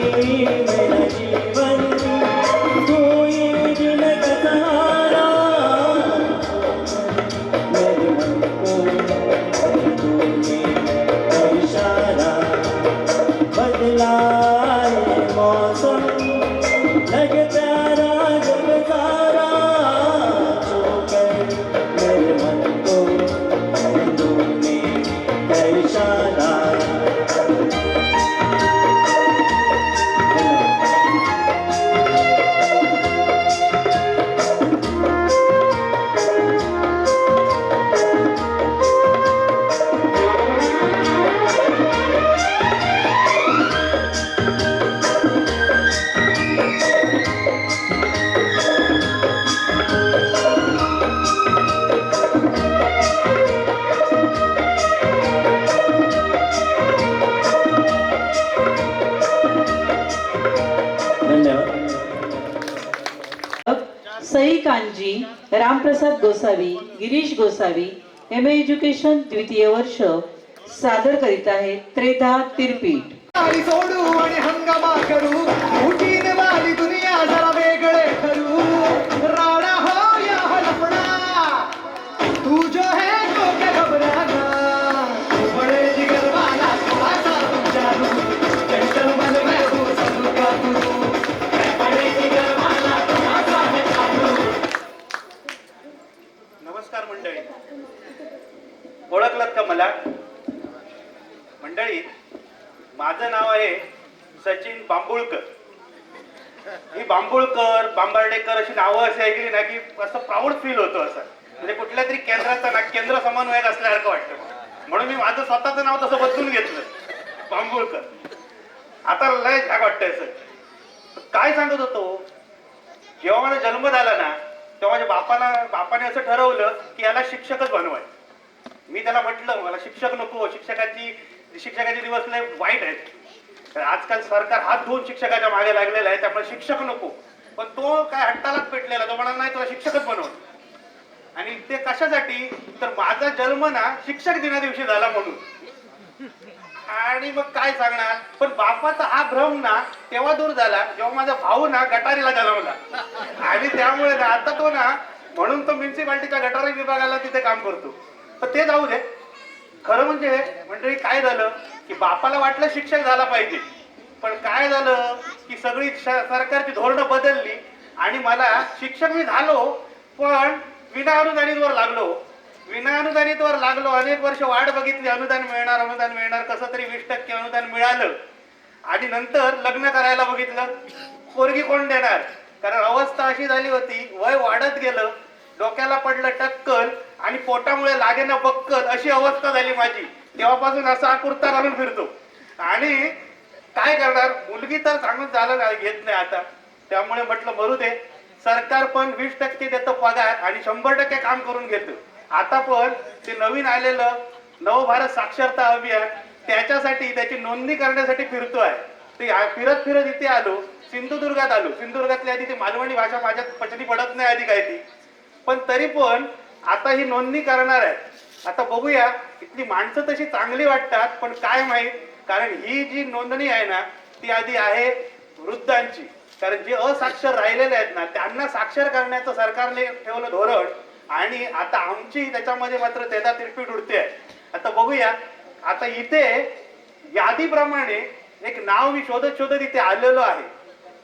मेरा जीवन. तू ही दिल का सहारा. मेरे मन को तूने क्या इशारा. बदला ये मौसम लगे प्यारा जग सारा. छूकर मेरे मन को तूने क्या इशारा. सई कांजी, रामप्रसाद गोसावी, गिरीश गोसावी MA एज्युकेशन द्वितीय वर्ष सादर करीत आहेत त्रेधा तिरपीठ. आणि सोडू आणि हंगामा करू. उठीन वाली दुनिया जरा वेगळे करू. राणा आहे सचिन बांबुळकर. ही बांबुळकर बांबार्डेकर अशी नावं अशी ऐकली ना की असं प्राऊड फील होतं. असं म्हणजे कुठल्या तरी केंद्राचा ना केंद्र समन्वयक असल्यासारखं वाटतं मला. म्हणून मी माझं स्वतःचं नाव तसं बदलून घेतलं, बांबुळकर. आता लय झाग वाटतंय सर. काय सांगत होतो, जेव्हा माझा जन्म झाला ना तेव्हा माझ्या बापाने असं ठरवलं की याला शिक्षकच बनवायचं. मी त्याला म्हटलं मला शिक्षक नको, शिक्षकाचे दिवस लय वाईट आहेत. तर आजकाल सरकार हात धुवून शिक्षकाच्या मागे लागलेला आहे, त्यामुळे शिक्षक नको. पण तो काय हट्टालाच पेटलेला, तो म्हणाला नाही तुला शिक्षकच बनवलं. आणि ते कशासाठी, तर माझा जन्म ना शिक्षक दिना दिवशी झाला म्हणून. आणि मग काय सांगणार, पण बापाचा हा भ्रम ना तेव्हा दूर झाला जेव्हा माझा भाऊ ना गटारीला जन्मला. आणि त्यामुळे ना आता तो ना म्हणून तो म्युन्सिपाल्टीच्या गटारी विभागाला तिथे काम करतो. तर ते जाऊ दे. खरं म्हणजे मंडळी काय झालं की बापाला वाटलं शिक्षक झाला पाहिजे, पण काय झालं की सगळी सरकारची धोरणं बदलली आणि मला शिक्षक मी झालो पण विना अनुदानितवर लागलो. अनेक वर्ष वाट बघितली, अनुदान मिळणार कसं तरी 20% अनुदान मिळालं. आणि नंतर लग्न करायला बघितलं, पोरगी कोण देणार, कारण अवस्था अशी झाली होती, वय वाढत गेलं, डोक्याला पडलं टक्कल आणि पोटामुळे लागेना बक्कल अशी अवस्था झाली माझी. तेव्हापासून असा कुर्ता घालून फिरतो. आणि काय करणार, मुलगी तर सांगून झालं ना, घेत नाही आता. त्यामुळे म्हटलं मरू दे, सरकार पण 20% देतं पगार आणि 100% काम करून घेतं. आता पण ते नवीन आलेलं नवभारत साक्षरता अभियान त्याच्यासाठी त्याची नोंदणी करण्यासाठी फिरतोय. ते फिरत इथे आलो, सिंधुदुर्गात आलो. सिंधुदुर्गातली आधी ती मालवणी भाषा माझ्या पचनी पडत नाही आधी काय ती, पण तरी पण आता ही नोंदणी करणार आहे. आता बघूया, इथली माणसं तशी चांगली वाटतात, पण काय माहित, कारण ही जी नोंदणी आहे ना ती आधी आहे वृद्धांची. कारण जे असाक्षर राहिलेले आहेत ना त्यांना साक्षर करण्याचं सरकारने ठेवलं धोरण, आणि आता आमची त्याच्यामध्ये मात्र त्याचा तिरपीट उडते. आता बघूया, आता इथे यादीप्रमाणे एक नाव मी शोधत इथे आलेलो आहे.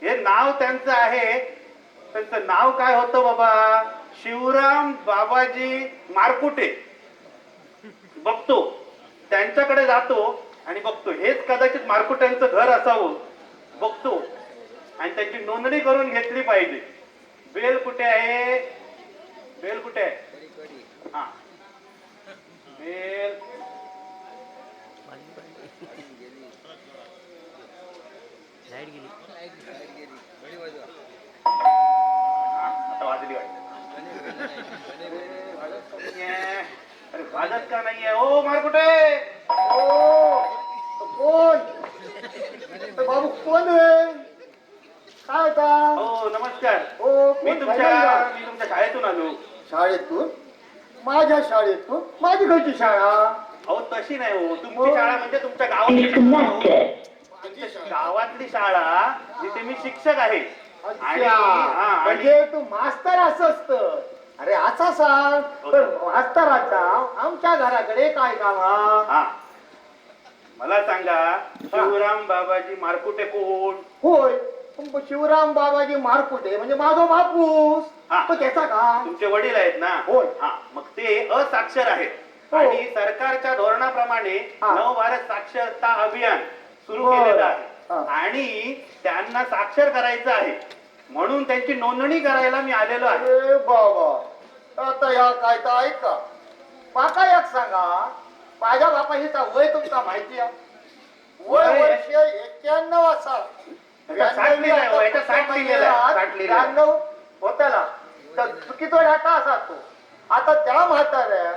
हे नाव त्यांचं आहे, त्यांचं नाव काय होतं बाबा, शिवराम बाबाजी मारकुटे. बघतो, त्यांच्याकडे जातो आणि बघतो हेच कदाचित मारकुट्यांचं घर असावं. बघतो आणि त्याची नोंदणी करून घेतली पाहिजे. बेल कुठे आहे, बेल कुठे आहे, हा बेल, आता वाजली वाटत. अरे वाजत का नाहीये, ओ मारकुटे, ओ कोण, बाबू कोण आहे, काय का, हो नमस्कार. हो मी तुमच्या शाळेतून आलो. शाळेतून, माझ्या शाळेतून, माझी घरची शाळा. अहो तशी नाही हो, तुमची शाळा म्हणजे तुमच्या गावातली शाळा जिथे मी शिक्षक आहे. म्हणजे तू मास्तर असं असतं. अरे असा सांग, पण मास्तराचा आमच्या घराकडे काय कामा. हा मला सांगा, शिवराम बाबाजी मारकुटे कोण. होय, शिवराम बाबाजी मारकुटे म्हणजे माझा बापूस. हा. तो त्याचा का, तुमचे वडील आहेत ना. होय. हा, मग ते असाक्षर आहेत. हो. आणि सरकारच्या धोरणाप्रमाणे हा. नवभारत साक्षरता अभियान सुरू बरं. केलेलं हा. आहे आणि त्यांना साक्षर करायचं आहे, म्हणून त्यांची नोंदणी करायला मी आलेलो आहे. अरे बाबा, आता या काय तर ऐका, पाका एक सांगा, माझ्या बापाची वय तुमचा माहिती आहे, वय वर्ष 91 असा. 93 होताला तर चुकीचा डाटा असा तो. आता त्या म्हाताऱ्या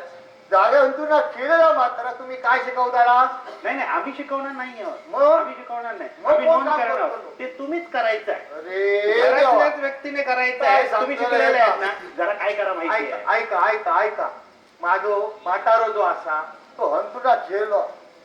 जाग्यातून केलेला म्हातारा तुम्ही काय शिकवताला. नाही आम्ही शिकवणार नाही आहोत. मग? आम्ही शिकवणार नाही, मग आम्ही कोण नोंद काम करणार करतो? आहोत. ते तुम्हीच करायचं आहे. अरे घरातल्याच व्यक्तीने करायचं आहे. काय तुम्ही सांगतो शिकलेले रे आहेत ना, जरा काय करा माहिती आहे. ऐका माझो म्हातारो जो असा तो हंतुटा झेलो,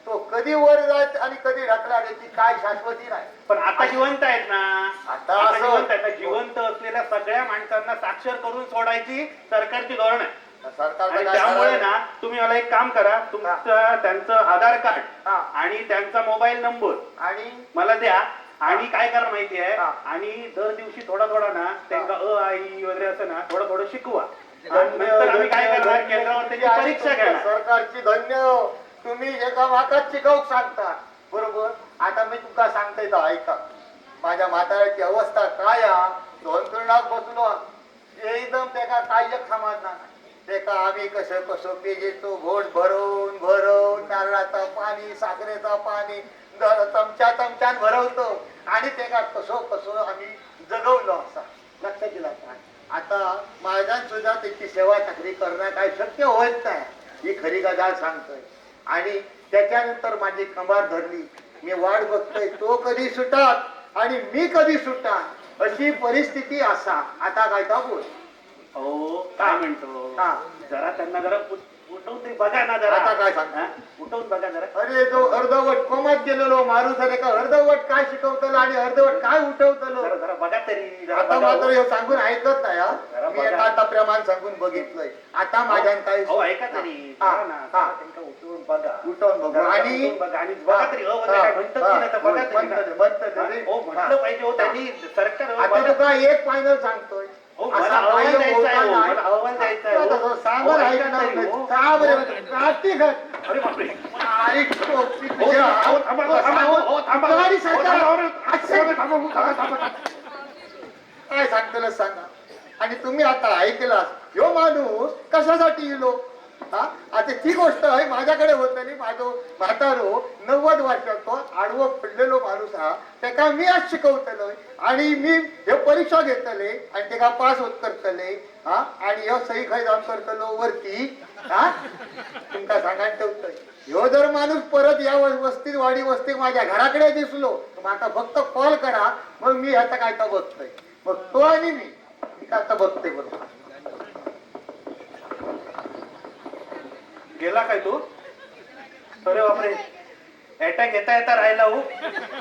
तो कधी वर जायत आणि कधी ढकला त्याची काय शाश्वती नाही. पण आता जिवंत आहेत ना, आता आता असं- जिवंत आहेत ना. जिवंत असलेल्या सगळ्या माणसांना साक्षर करून सोडायची सरकारची धोरण आहे. सरकारचं आणि काय त्यामुळे सांगायचं? ना तुम्ही मला एक काम करा, तुमचं त्यांचं आधार कार्ड हा. आणि त्यांचा मोबाईल नंबर आणि मला द्या. आणि काय करा माहिती आहे, हा. आणि दर दिवशी थोडा ना त्यांना आई वगैरे असं ना थोडं शिकवा. धन्य, नंतर आम्ही काय धन्य, करणार, धन्य. केंद्रावर त्याची आणि परीक्षा तुमच्या घेणार. सरकारची धन्य, तुम्ही एका वाकात शिकवू सांगता बरोबर. आता मी तुमका सांगतोय तर ऐका. माझ्या म्हाताऱ्याची अवस्था काय हा, दोन करणाक बसलो एकदम त्याका काय एक समाधान नाही. त्याका आम्ही कसं कसं पेजेचो घोट भरवून भरवून नारळाचं पाणी साखरेचं पाणी चमच्यान भरवतो आणि त्याका कसो कसो आम्ही जगवलो असा. लक्षात दिला का? आता माझ्यान सुद्धा त्याची सेवा चाकरी करणं काय शक्य होत नाही, ही खरी गजाल सांगतोय. आणि त्याच्यानंतर माझी कंबार धरली. मी वाट बघतोय तो कधी सुटात आणि मी कधी सुटा, अशी परिस्थिती असा. आता काय का बोल. हो काय म्हणतो, हा. जरा त्यांना जरा उठवून तरी बघा ना जरा. आता काय सांग. हा? उठवून बघा जरा. अरे जो अर्धवट कोमात गेलेलो माणूस आहे का, अर्धवट काय शिकवतलो आणि अर्धवट काय उठवतलो. जरा जरा बघा तरी जरा आता बघा. मात्र हे सांगून ऐकत नाही हा. जरा मी बघा. एका टप्प्यामान सांगून बघितलंय. आता माझ्यान काय हो ऐका तरी हा, जरा ना, हा. जरा त्यांना उठवून बघा. उठवून बघू. जरा आणि उठवून बघा आणि बघा तरी हो म्हणजे काय म्हणतात की नाही तर बघा तरी ना. हो म्हटलं पाहिजे हो त्यांनी सरकार हो, आता बघा. तुका एक फायनल सांगतोय. हो, मला असा अहवाल बाह्य द्यायचा आहे, बोलता हो, नाही. मला अहवाल द्यायचा आहे, हो. आता तो सांगून हो, ऐका ऐकणार तरी, नाही. हो. का बरं कार्तिक अरे बापरे. आई टोपी हो, तुझ्या. हो, थांबा, हो, थांबा, हो, हो, थांबा. गाडी हो, सरकार. थांबा, हो, असं. थांबा, हो, थांबा, थांबा. काय सांगतलं सांगा. आणि तुम्ही आता ऐकलास ह्यो माणूस कशासाठी येलो हा. आता ती गोष्ट आहे माझ्याकडे होतली. माझो म्हातारो 90 वर्षाचो आडवं पडलेलो माणूस हा. त्याका मी आज शिकवतलोय आणि मी हे परीक्षा घेतले आणि त्याका पास होत करतले हा. आणि ह्यो सही खय जाऊन करतलो वरती हा. तुमका सांगायला ठेवतोय ह्यो जर माणूस परत या वस्तीत वाडी वस्तीत माझ्या घराकडे दिसलो तर आता फक्त कॉल करा. मग मी ह्याचा काय तर बघतोय. मग तो आणि मी काय तर बघतोय. बरोबर गेला काय तू. अरे बापरे. अटॅक येता येता राहिला हो.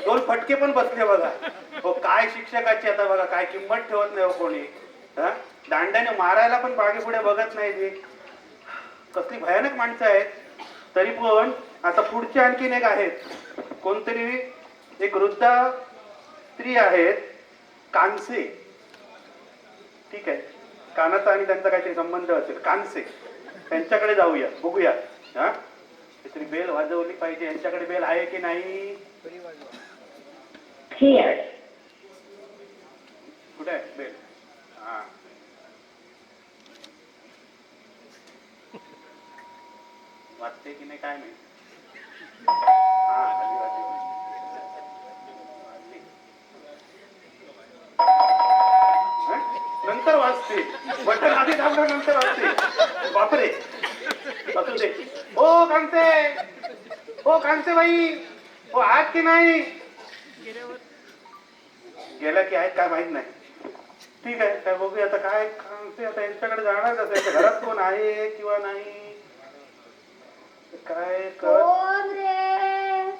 2 फटके पण बसले बघा. हो काय शिक्षकाची आता बघा काय किंमत ठेवत नाही हो कोणी. हा दांड्याने मारायला पण मागे पुढे बघत नाही ते. कसली भयानक माणसं आहेत. तरी पण आता पुढचे आणखीन एक आहेत. कोणतरी एक वृद्ध स्त्री आहेत कानसे. ठीक आहे कानाचा आणि त्यांचा काहीतरी संबंध असेल. कानसे त्यांच्याकडे जाऊया बघूया. हा काहीतरी बेल वाजवली पाहिजे. यांच्याकडे बेल आहे की नाही. कुठे आहे बेल. हा वाजते की नाही काय माहिती. हा वाजली, वाजली. हा? नंतर वाजते. बटन आधी दाबलं नंतर वाजते. बापरे. असू दे. ओ कांते. ओ कांते बाई. ओ आहात की नाही. गेला की आहेत काय माहित नाही. ठीक आहे काय बघूया आता काय कांते. आता यांच्याकडे जाणार कसं. यांच्या घरात कोण आहे किंवा नाही काय कर. कोण रे.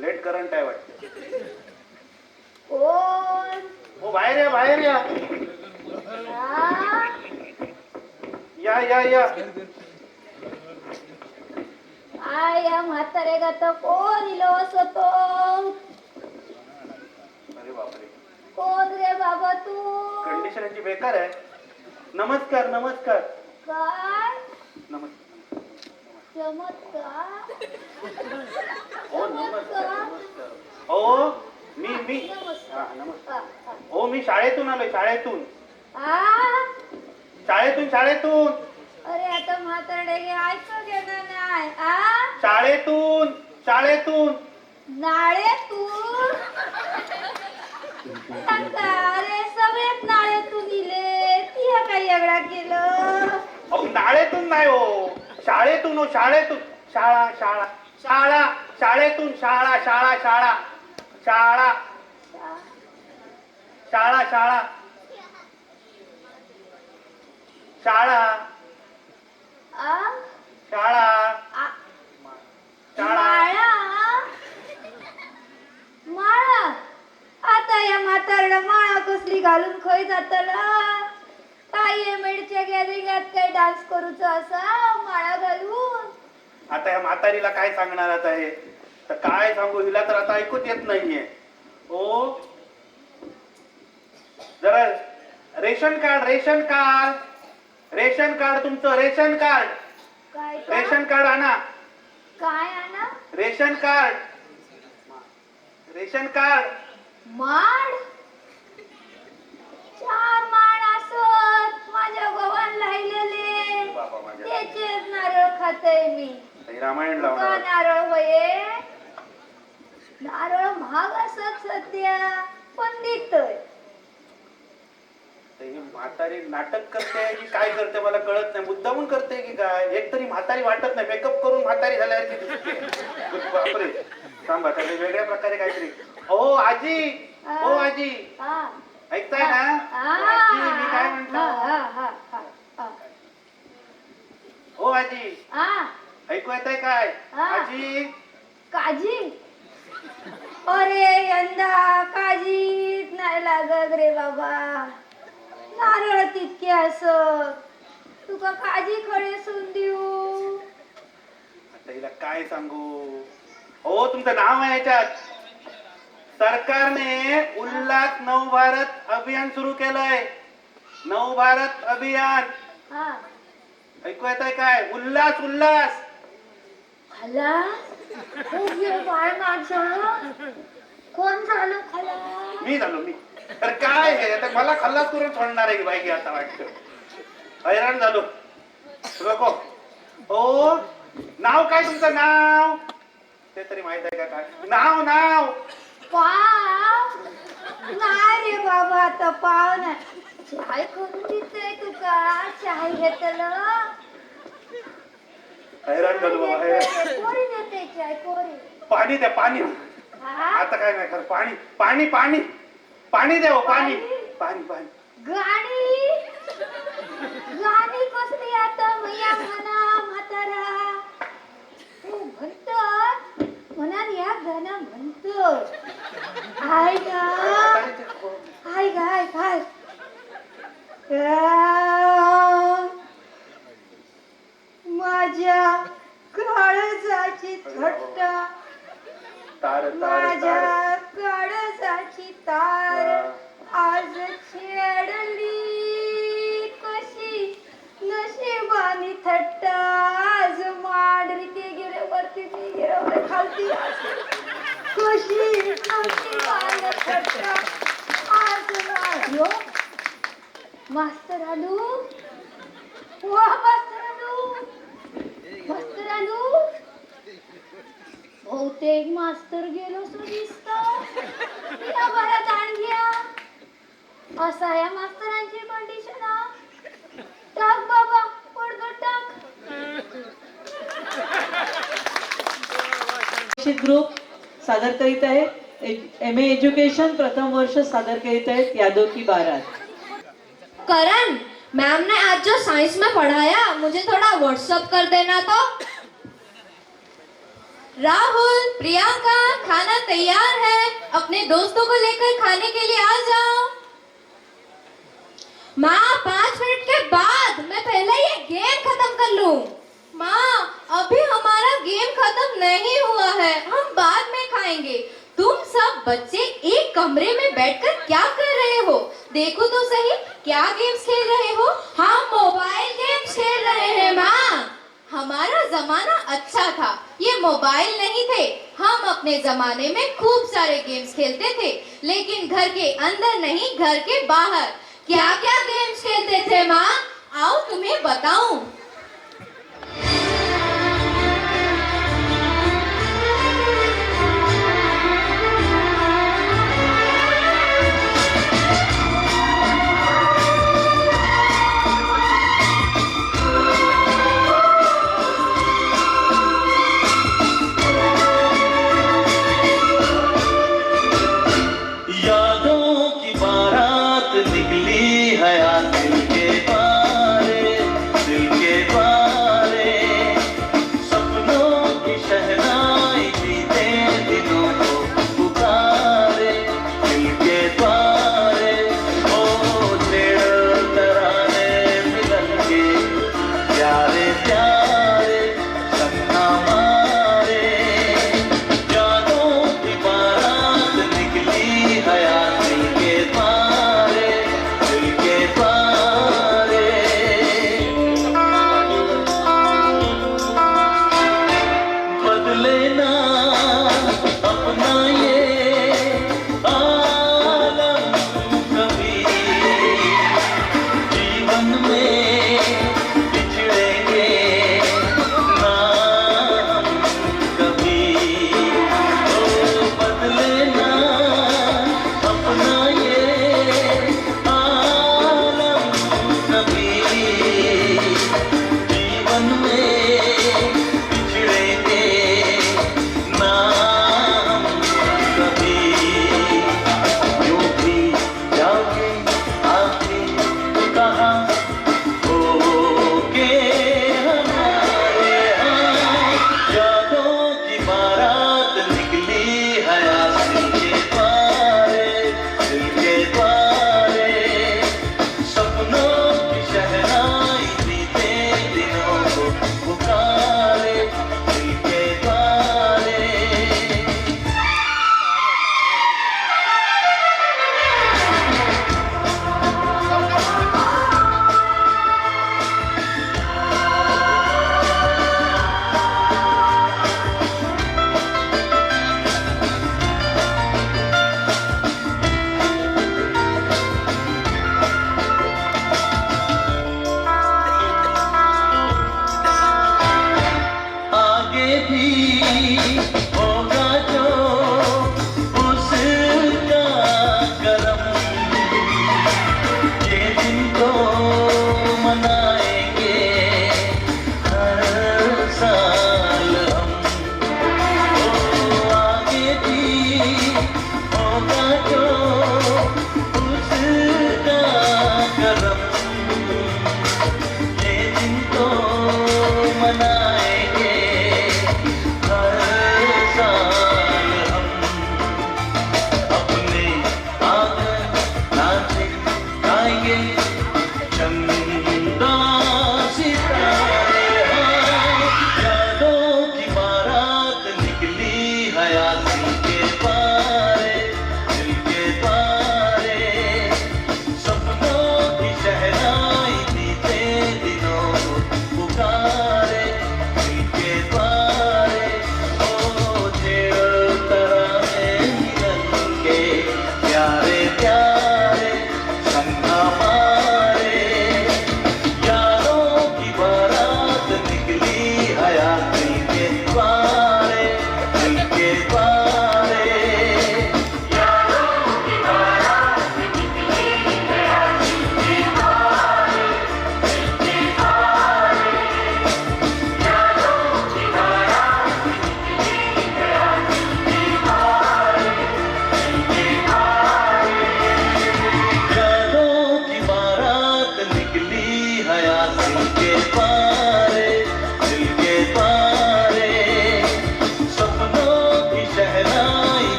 लेट करंट आहे वाटतं. कोण. हो बाहेर या बाहेर या. हा? या या या. या म्हातारे गात कोण इलो असतो. अरे बापरे. कोण रे बाबा तू. कंडिशन यांची बेकार आहे. नमस्कार नमस्कार. काय नमस्कार. चमत्कार. हो नमस्कार नमस्कार. हो मी नमस्कार. हा नमस्कार. हो मी शाळेतून आलोय शाळेतून. आ? शाळेतून. अरे आता म्हातारडे ऐकू घेणार नाही. शाळेतून. नाळेतून. अरे सगळेच नाळेतून दिले. ती काही वेगळा केलं. अहो नाळेतून नाही हो. शाळेतून हो शाळेतून. शाळा शाळा शाळा शाळेतून शाळा शाळा शाळा शाळा शाळा शाळा शाळा आ? शाळा आ? शाळा. माळा. आता या म्हातारडा माळा कसली घालून खय जातला. काय मेडच्या गॅदरिंगात काय डान्स करूचा असा माळा घालून. आता या म्हातारीला काय सांगणार आता हे. तर काय सांगू हिला तर आता ऐकूच येत नाहीये. ओ जरा रेशन कार्ड तुमचं रेशन कार्ड. काय रेशन कार्ड आणा. काय आणा. रेशन कार्ड रेशन कार्ड माड 4 माड असत माझ्या गव्हाण राहिलेले बाबा माझ्या त्याचेच नारळ खातय मी हे रामायण का लावणार नारळ होये नारळ महाग असत सध्या पण देतोय ही म्हातारी नाटक करते की काय करते मला कळत नाही मुद्दामून करते की काय एक तरी म्हातारी वाटत नाही मेकअप करून म्हातारी झाल्यासारखी दिसते बापरे थांबा त्याला वेगळ्या प्रकारे काहीतरी ओ आजी ओ आजी हा ऐकताय ना आजी मी काय म्हणतो ओ आजी ऐकू येतंय काय आजी काजी अरे यंदा काजीच नाही लागत रे बाबा नारळ तितके असत तुका काजी खडेसून देऊ आता हिला काय सांगू हो तुमचं नाव आहे याच्यात सरकारने उल्हास नव भारत अभियान सुरू केलंय नव भारत अभियान हा ऐकू येत आहे काय उल्हास उल्हास खलास बाळ माझं कोण झालं खलास मी झालो मी तर काय हे आता मला खल्लास करून सोडणार आहे की बाई आता वाटतं हैराण झालो नको हो नाव काय तुमचं नाव ते तरी माहित आहे का काय नाव नाव पाव नाही रे बाबा आता पाव नाही चाय करून देते तुका चाय घेतलं हैराण झालो बाबा हैराण कोरी देते चाय कोरी पाणी द्या पाणी हा? आता काय नाही खरं पाणी पाणी पाणी पाणी द्या हो, पाणी पाणी पाणी गाणी गाणी कसली आता मैया म्हणा म्हातारा तू म्हणत म्हणा या गाणं म्हणतो हाय गा हाय गाय काय माझ्या काळजाची थट्टा तार तार माझ्या तार काळजाची तार आज छेडली कशी नशिबानी थट्टा आज मांडरी ते गेले वरती मी गेले खालती कशी नशिबानी थट्टा आज माझ्यो मास्तर आलू वा मास्तर आलू बहुतेक मास्तर गेलो सो दिसत या बरं ताण घ्या असा या मास्तरांची कंडिशन टाक बाबा पडदो टाक ग्रुप सादर करीत आहे MA एज्युकेशन प्रथम वर्ष सादर करीत आहेत यादव की बारात करण मैम ने आज जो साइंस में पढ़ाया मुझे थोड़ा व्हाट्सएप कर देना तो राहुल प्रियंका खाना तैयार है अपने दोस्तों को लेकर खाने के लिए आ जाओ माँ 5 मिनट के बाद मैं पहले ये गेम खत्म कर लूं माँ अभी हमारा गेम खत्म नहीं हुआ है हम बाद में खाएंगे तुम सब बच्चे एक कमरे में बैठकर क्या कर रहे हो देखो तो सही क्या गेम्स खेल रहे हो हम मोबाइल गेम्स खेल रहे हैं माँ हमारा जमाना अच्छा था ये मोबाइल नहीं थे हम अपने जमाने में खूब सारे गेम्स खेलते थे लेकिन घर के अंदर नहीं घर के बाहर क्या क्या गेम्स खेलते थे माँ आओ तुम्हें बताऊं यादों की बारात निकली है आज दिल के पारे दिल के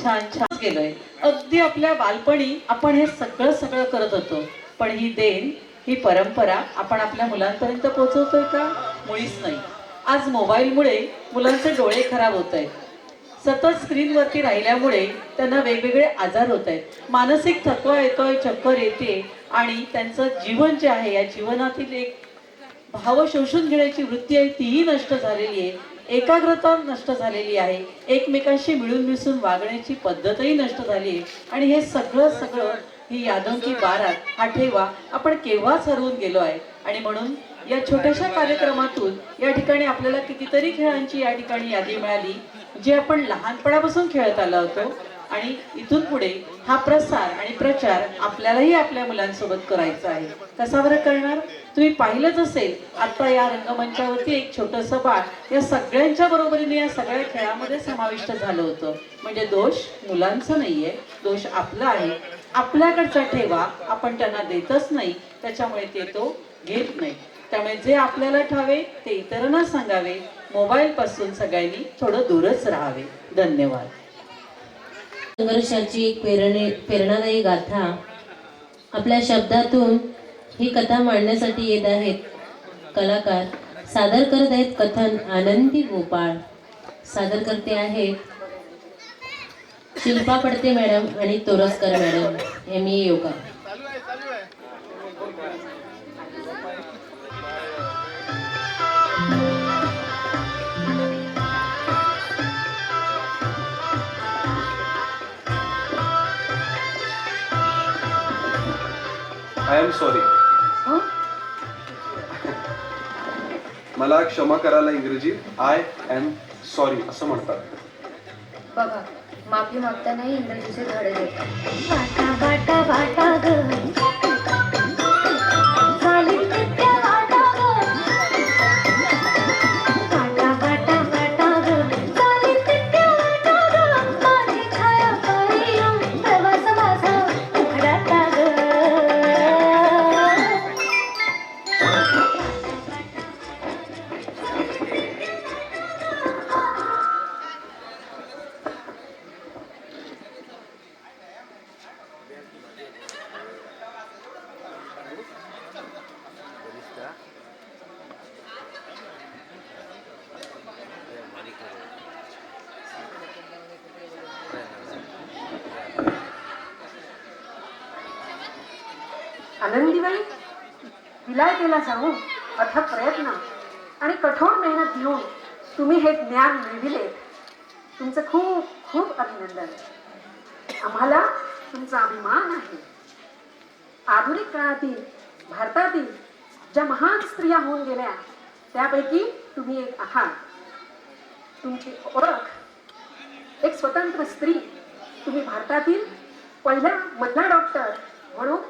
छान छान गेलोय. अगदी आपल्या बालपणी आपण हे सगळं करत होतो, पण ही देण, ही परंपरा आपण आपल्या मुलांपर्यंत पोहोचवतोय का? मुळीच नाही. आज मोबाईलमुळे मुलांचे डोळे खराब होत आहेत. सतत स्क्रीनवरती राहिल्यामुळे त्यांना वेगवेगळे आजार होत आहेत. मानसिक थकवा येतोय, चक्कर येते आणि त्यांचं जीवन जे आहे, या जीवनातील एक भाव शोषून घेण्याची वृत्ती आहे तीही नष्ट झालेली आहे. एकाग्रता नष्ट झालेली आहे. एकमेकांशी मिळून मिसळून वागण्याची पद्धतही नष्ट झाली आहे. आणि हे सगळं ही यादों की बारात, हा ठेवा आपण केव्हाच हरवून गेलो आहे. आणि म्हणून या छोट्याशा कार्यक्रमातून या ठिकाणी आपल्याला कितीतरी खेळांची या ठिकाणी यादी मिळाली, जे आपण लहानपणापासून खेळत आलो होतो. आणि इथून पुढे हा प्रसार आणि प्रचार आपल्यालाही आपल्या मुलांसोबत करायचा आहे. कसा बरं करणार? तुम्ही पाहिलंच असेल, आता या रंगमंचावरती एक छोटंसं बाळ या सगळ्यांच्या बरोबरीने या सगळ्या खेळामध्ये समाविष्ट झालं होतं. म्हणजे दोष मुलांचा नाहीये, दोष आपला आहे. आपल्याकडचा ठेवा आपण त्यांना देतच नाही, त्याच्यामुळे ते तो घेत नाही. त्यामुळे जे आपल्याला ठावे ते इतरांना सांगावे. मोबाईल पासून सगळ्यांनी थोडं दूरच राहावे. धन्यवाद. संघर्षाची एक प्रेरणादायी गाथा आपल्या शब्दातून ही कथा मांडण्यासाठी येत आहेत कलाकार. सादर करत आहेत कथन आनंदी गोपाळ. सादर करते आहेत शिल्पा पडते मॅडम आणि Toraskar madam, ME yoga. I am sorry. मला क्षमा करायला इंग्रजीत आय एम सॉरी असं म्हणतात. बघा, माफी मागतानाही इंग्रजीचे धडे देतात. वाटा वाटा वाटा ग, झाली नित्य वाटा ग. वाटा वाटा वाटा ग, झाली नित्य वाटा ग. माझी छाया कायम प्रवास माझा उघडाता ग. आनंदीबाई, विलायतेला जाऊन अथक प्रयत्न आणि कठोर मेहनत घेऊन तुम्ही हे ज्ञान मिळविले. तुमचं खूप खूप अभिनंदन. आम्हाला तुमचा अभिमान आहे. आधुनिक काळातील भारतातील ज्या महान स्त्रिया होऊन गेल्या त्यापैकी तुम्ही एक आहात. तुमची ओळख एक स्वतंत्र स्त्री. तुम्ही भारतातील पहिल्या महिला डॉक्टर म्हणून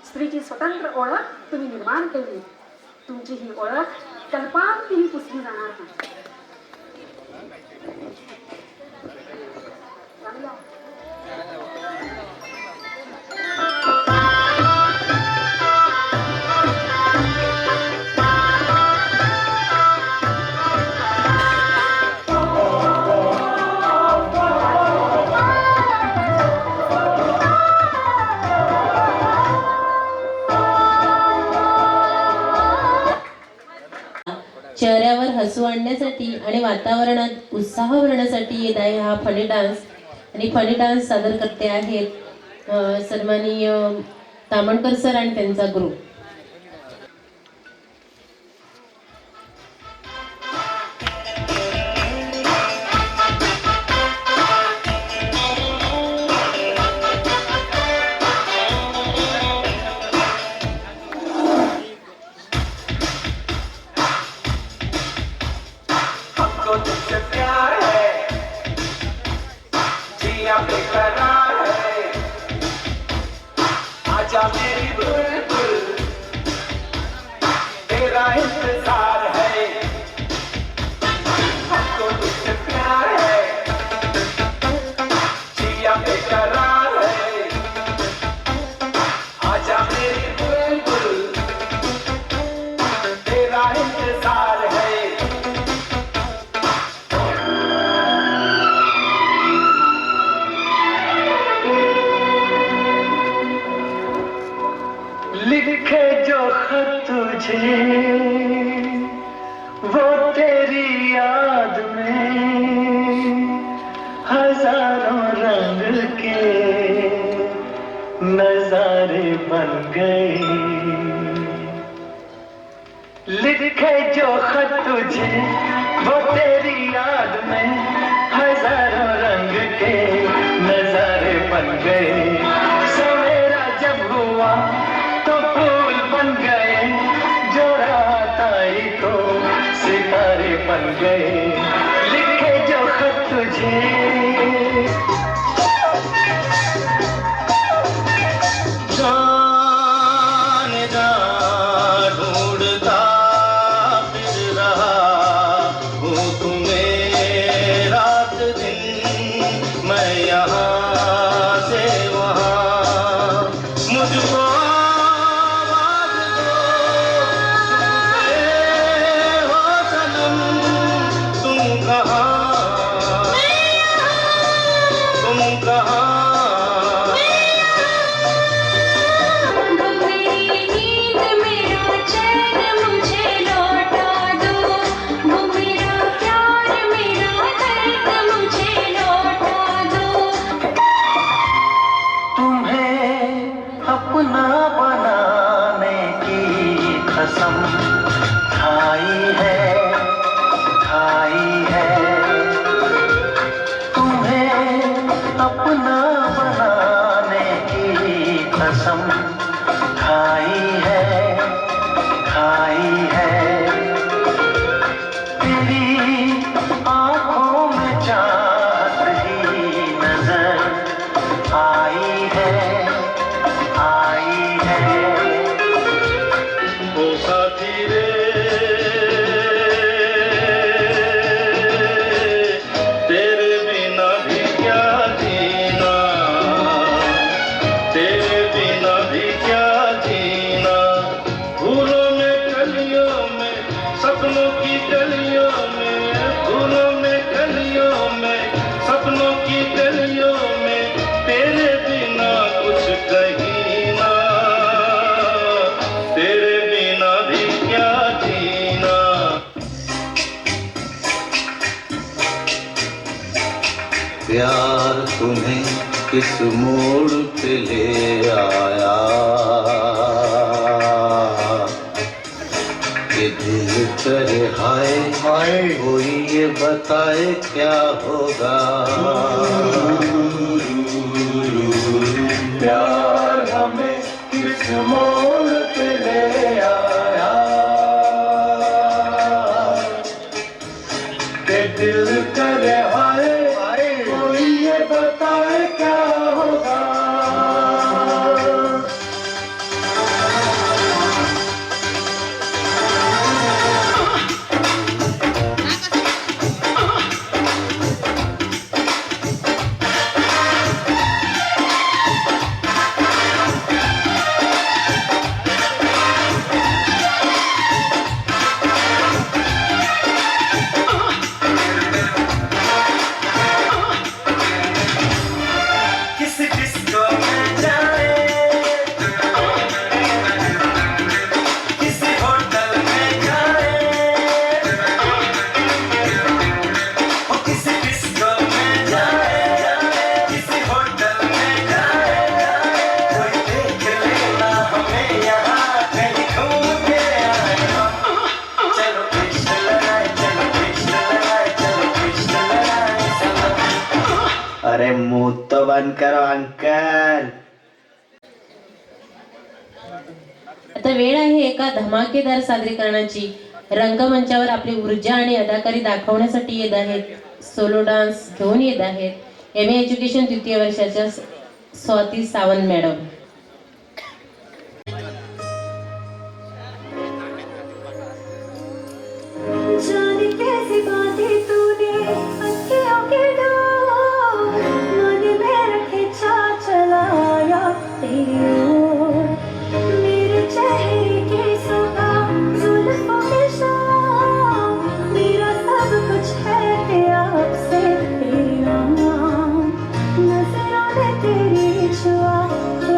स्त्रीची स्वतंत्र ओळख तुम्ही निर्माण केली. तुमची ही ओळख कल्पांतीही पुसली जाणार नाही. चेहऱ्यावर हसू आणण्यासाठी आणि वातावरणात उत्साह भरण्यासाठी येत आहे हा फनी डान्स. आणि फनी डान्स सादर करते आहेत सन्माननीय तामणकर सर आणि त्यांचा ग्रुप. तुझे वो तेरी याद में हजारों रंग के नजारे बन गए। लिखे जो खत तुझे वो तेरी याद में हजारों रंग के नजारे बन गए। सवेरा जब हुआ तो फूल बन गए, जो रात आई तो सितारे बन गए। लिखे जो खत तुझे ढूंढता फिर रहा हूँ तुम्हें रात दिन, मैं यहाँ से वहाँ। मुझको आवाज़ दो, सुनते हो सनम, तुम कहाँ, तुम कहाँ। वो मेरी नींद मेरा चैन मुझे लौटा दो, वो मेरा प्यार मेरा दर्द मुझे लौटा दो। तुम्हें अपना बनाने की कसम खाई है, खाई है। तुम्हें अपना बनाने की कसम खाई है, खाई है। तेरी आंखों में चाहत ही नजर आई है, आई है। ओ साथी रे, तेरे बिना भी क्या जीना, तेरे बिना भी क्या जीना। फूलों में कलियों में सपनों की गलियों में, फूलों में कलियों में सपनों की गलियों में, तेरे बिना कुछ कहीं ना, तेरे बिना भी क्या जीना। प्यार तुम्हें किस मोड़ पे ले आया, ये दिल करे हाय हाय, कोई ये बताए क्या होगा। प्यार हमें किस मोड़ पे ले आया, के दिल करे हाय हाय, कोई ये बताए क्या होगा। किस डिस्को में जाए, किसी होटल में जाए, ओ किसी डिस्को में जाए, किसी होटल में जाए, कोई देख लेना हमें यहाँ कहीं घूम के आए हम। चलो कृष्ण लगाए, चलो कृष्ण लगाए, चलो कृष्ण लगाए सनम। अरे मुंह तो बंद करो अंकल। आता वेळ आहे एका धमाकेदार सादरीकरणाची। रंगमंचावर आपली ऊर्जा आणि अदाकारी दाखवण्यासाठी येत आहेत, सोलो डान्स घेऊन येत आहेत MA एज्युकेशन द्वितीय वर्षाच्या स्वाती सावंत मॅडम। जाने कैसी बातें तूने अखियों के डोर, मन में रखे चलाया तेरी ओर। मेरे चेहरे की सुबह जुल्फों के शाम, मेरा सब कुछ है तेरा आपसे तेरी आम। नजरों ने तेरी छुआ तो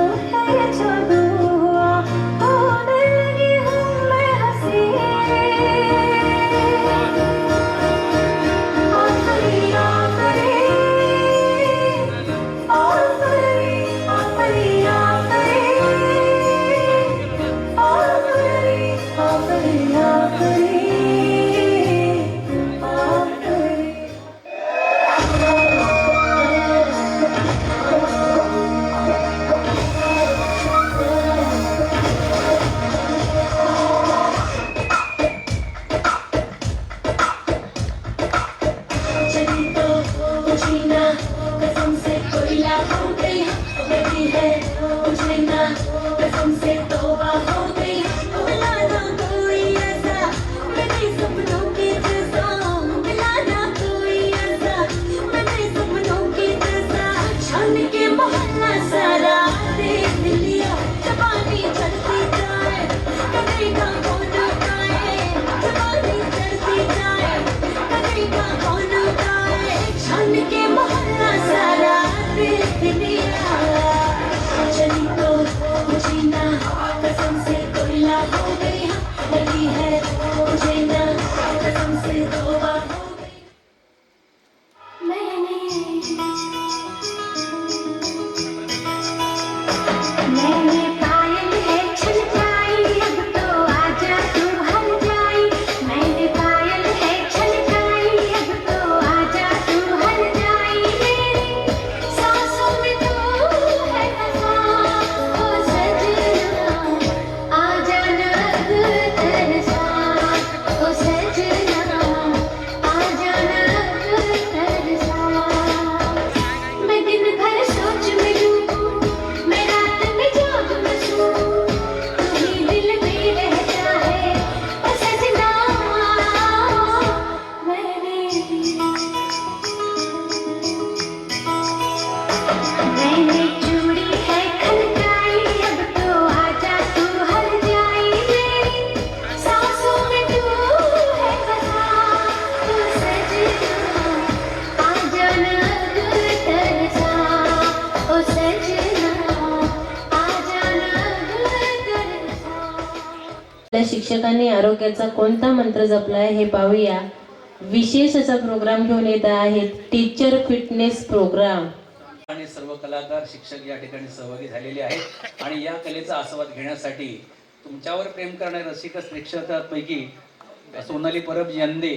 सजना आ जाना घर तरफा. त्या शिक्षकांनी आरोग्याचा कोणता मंत्र जपलाय हे पाहूया. विशेष असा प्रोग्राम घेऊन येत आहेत टीचर फिटनेस प्रोग्राम. आणि सर्व कलाकार शिक्षक या ठिकाणी सहभागी झालेले आहेत आणि या कलेचा आस्वाद घेण्यासाठी तुमच्यावर प्रेम करणारे रसिक प्रेक्षकांपैकी सोनाली परब यंदे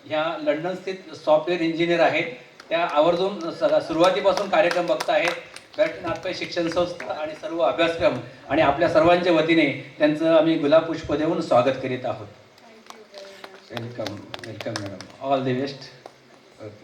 ह्या लंडन स्थित सॉफ्टवेअर इंजिनियर आहेत. त्या आवर्जून सुरुवातीपासून कार्यक्रम बघत आहेत. नाथपै शिक्षण संस्था आणि सर्व अभ्यासक्रम आणि आपल्या सर्वांच्या वतीने त्यांचं आम्ही गुलाबपुष्प देऊन स्वागत करीत आहोत. Welcome welcome madam. All the best. Okay.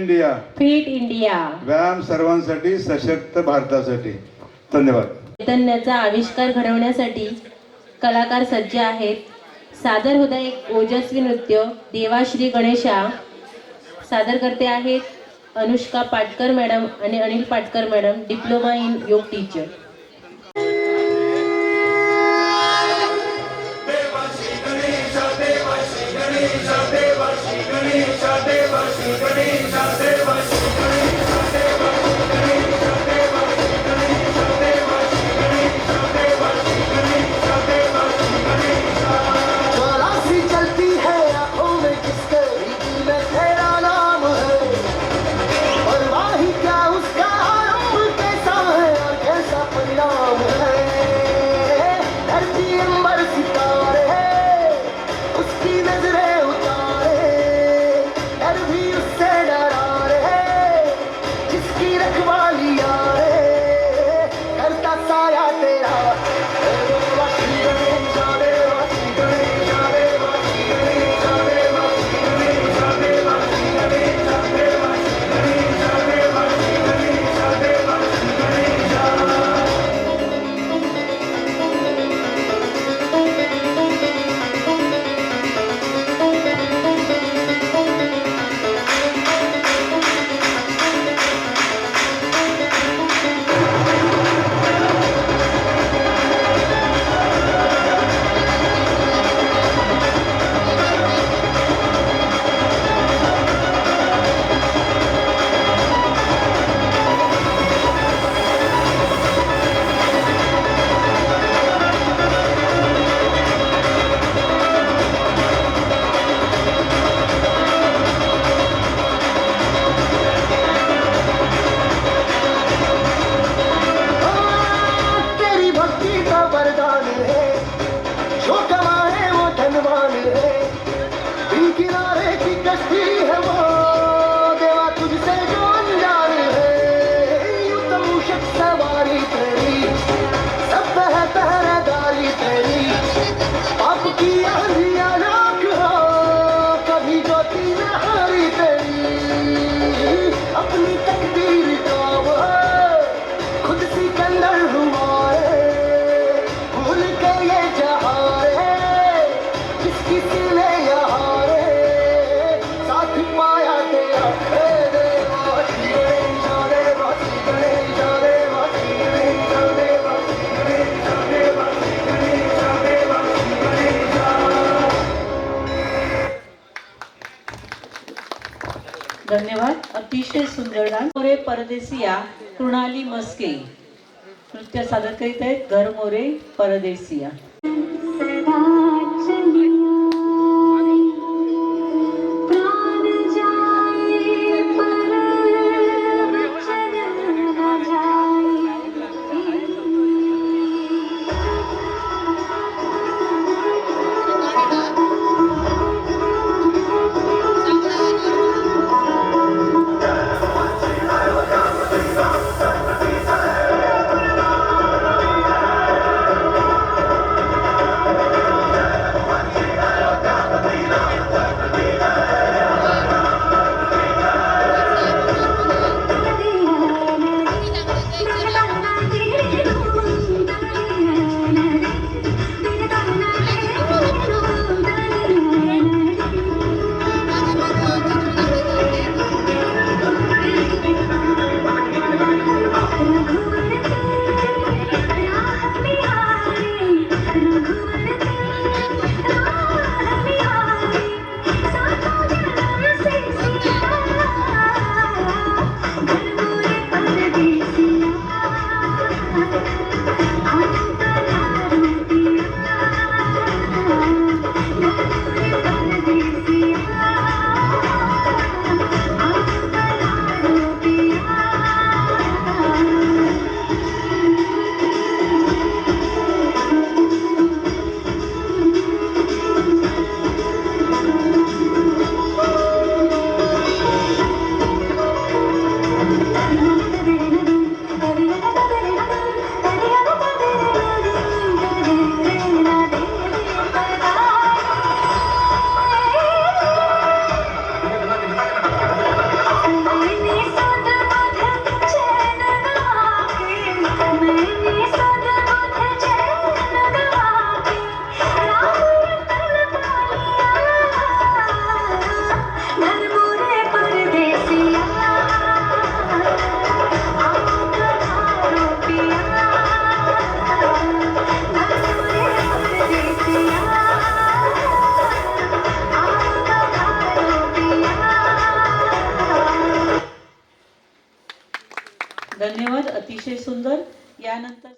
India. Fit India. व्यायाम सर्वांसाठी, सशक्त भारतासाठी. धन्यवाद. चैतन्याचा आविष्कार घडवण्यासाठी कलाकार सज्ज आहेत. सादर होता एक ओजस्वी नृत्य देवाश्री गणेशा. सादर करते आहेत अनुष्का पाटकर मॅडम आणि Anil Patkar madam, diploma in योग टीचर. धन्यवाद. अतिशय सुंदर डान्स. मोरे परदेसिया कृणाली मस्के नृत्य सादर करीत आहेत. घर मोरे परदेसिया. धन्यवाद. अतिशय सुंदर. यानंतर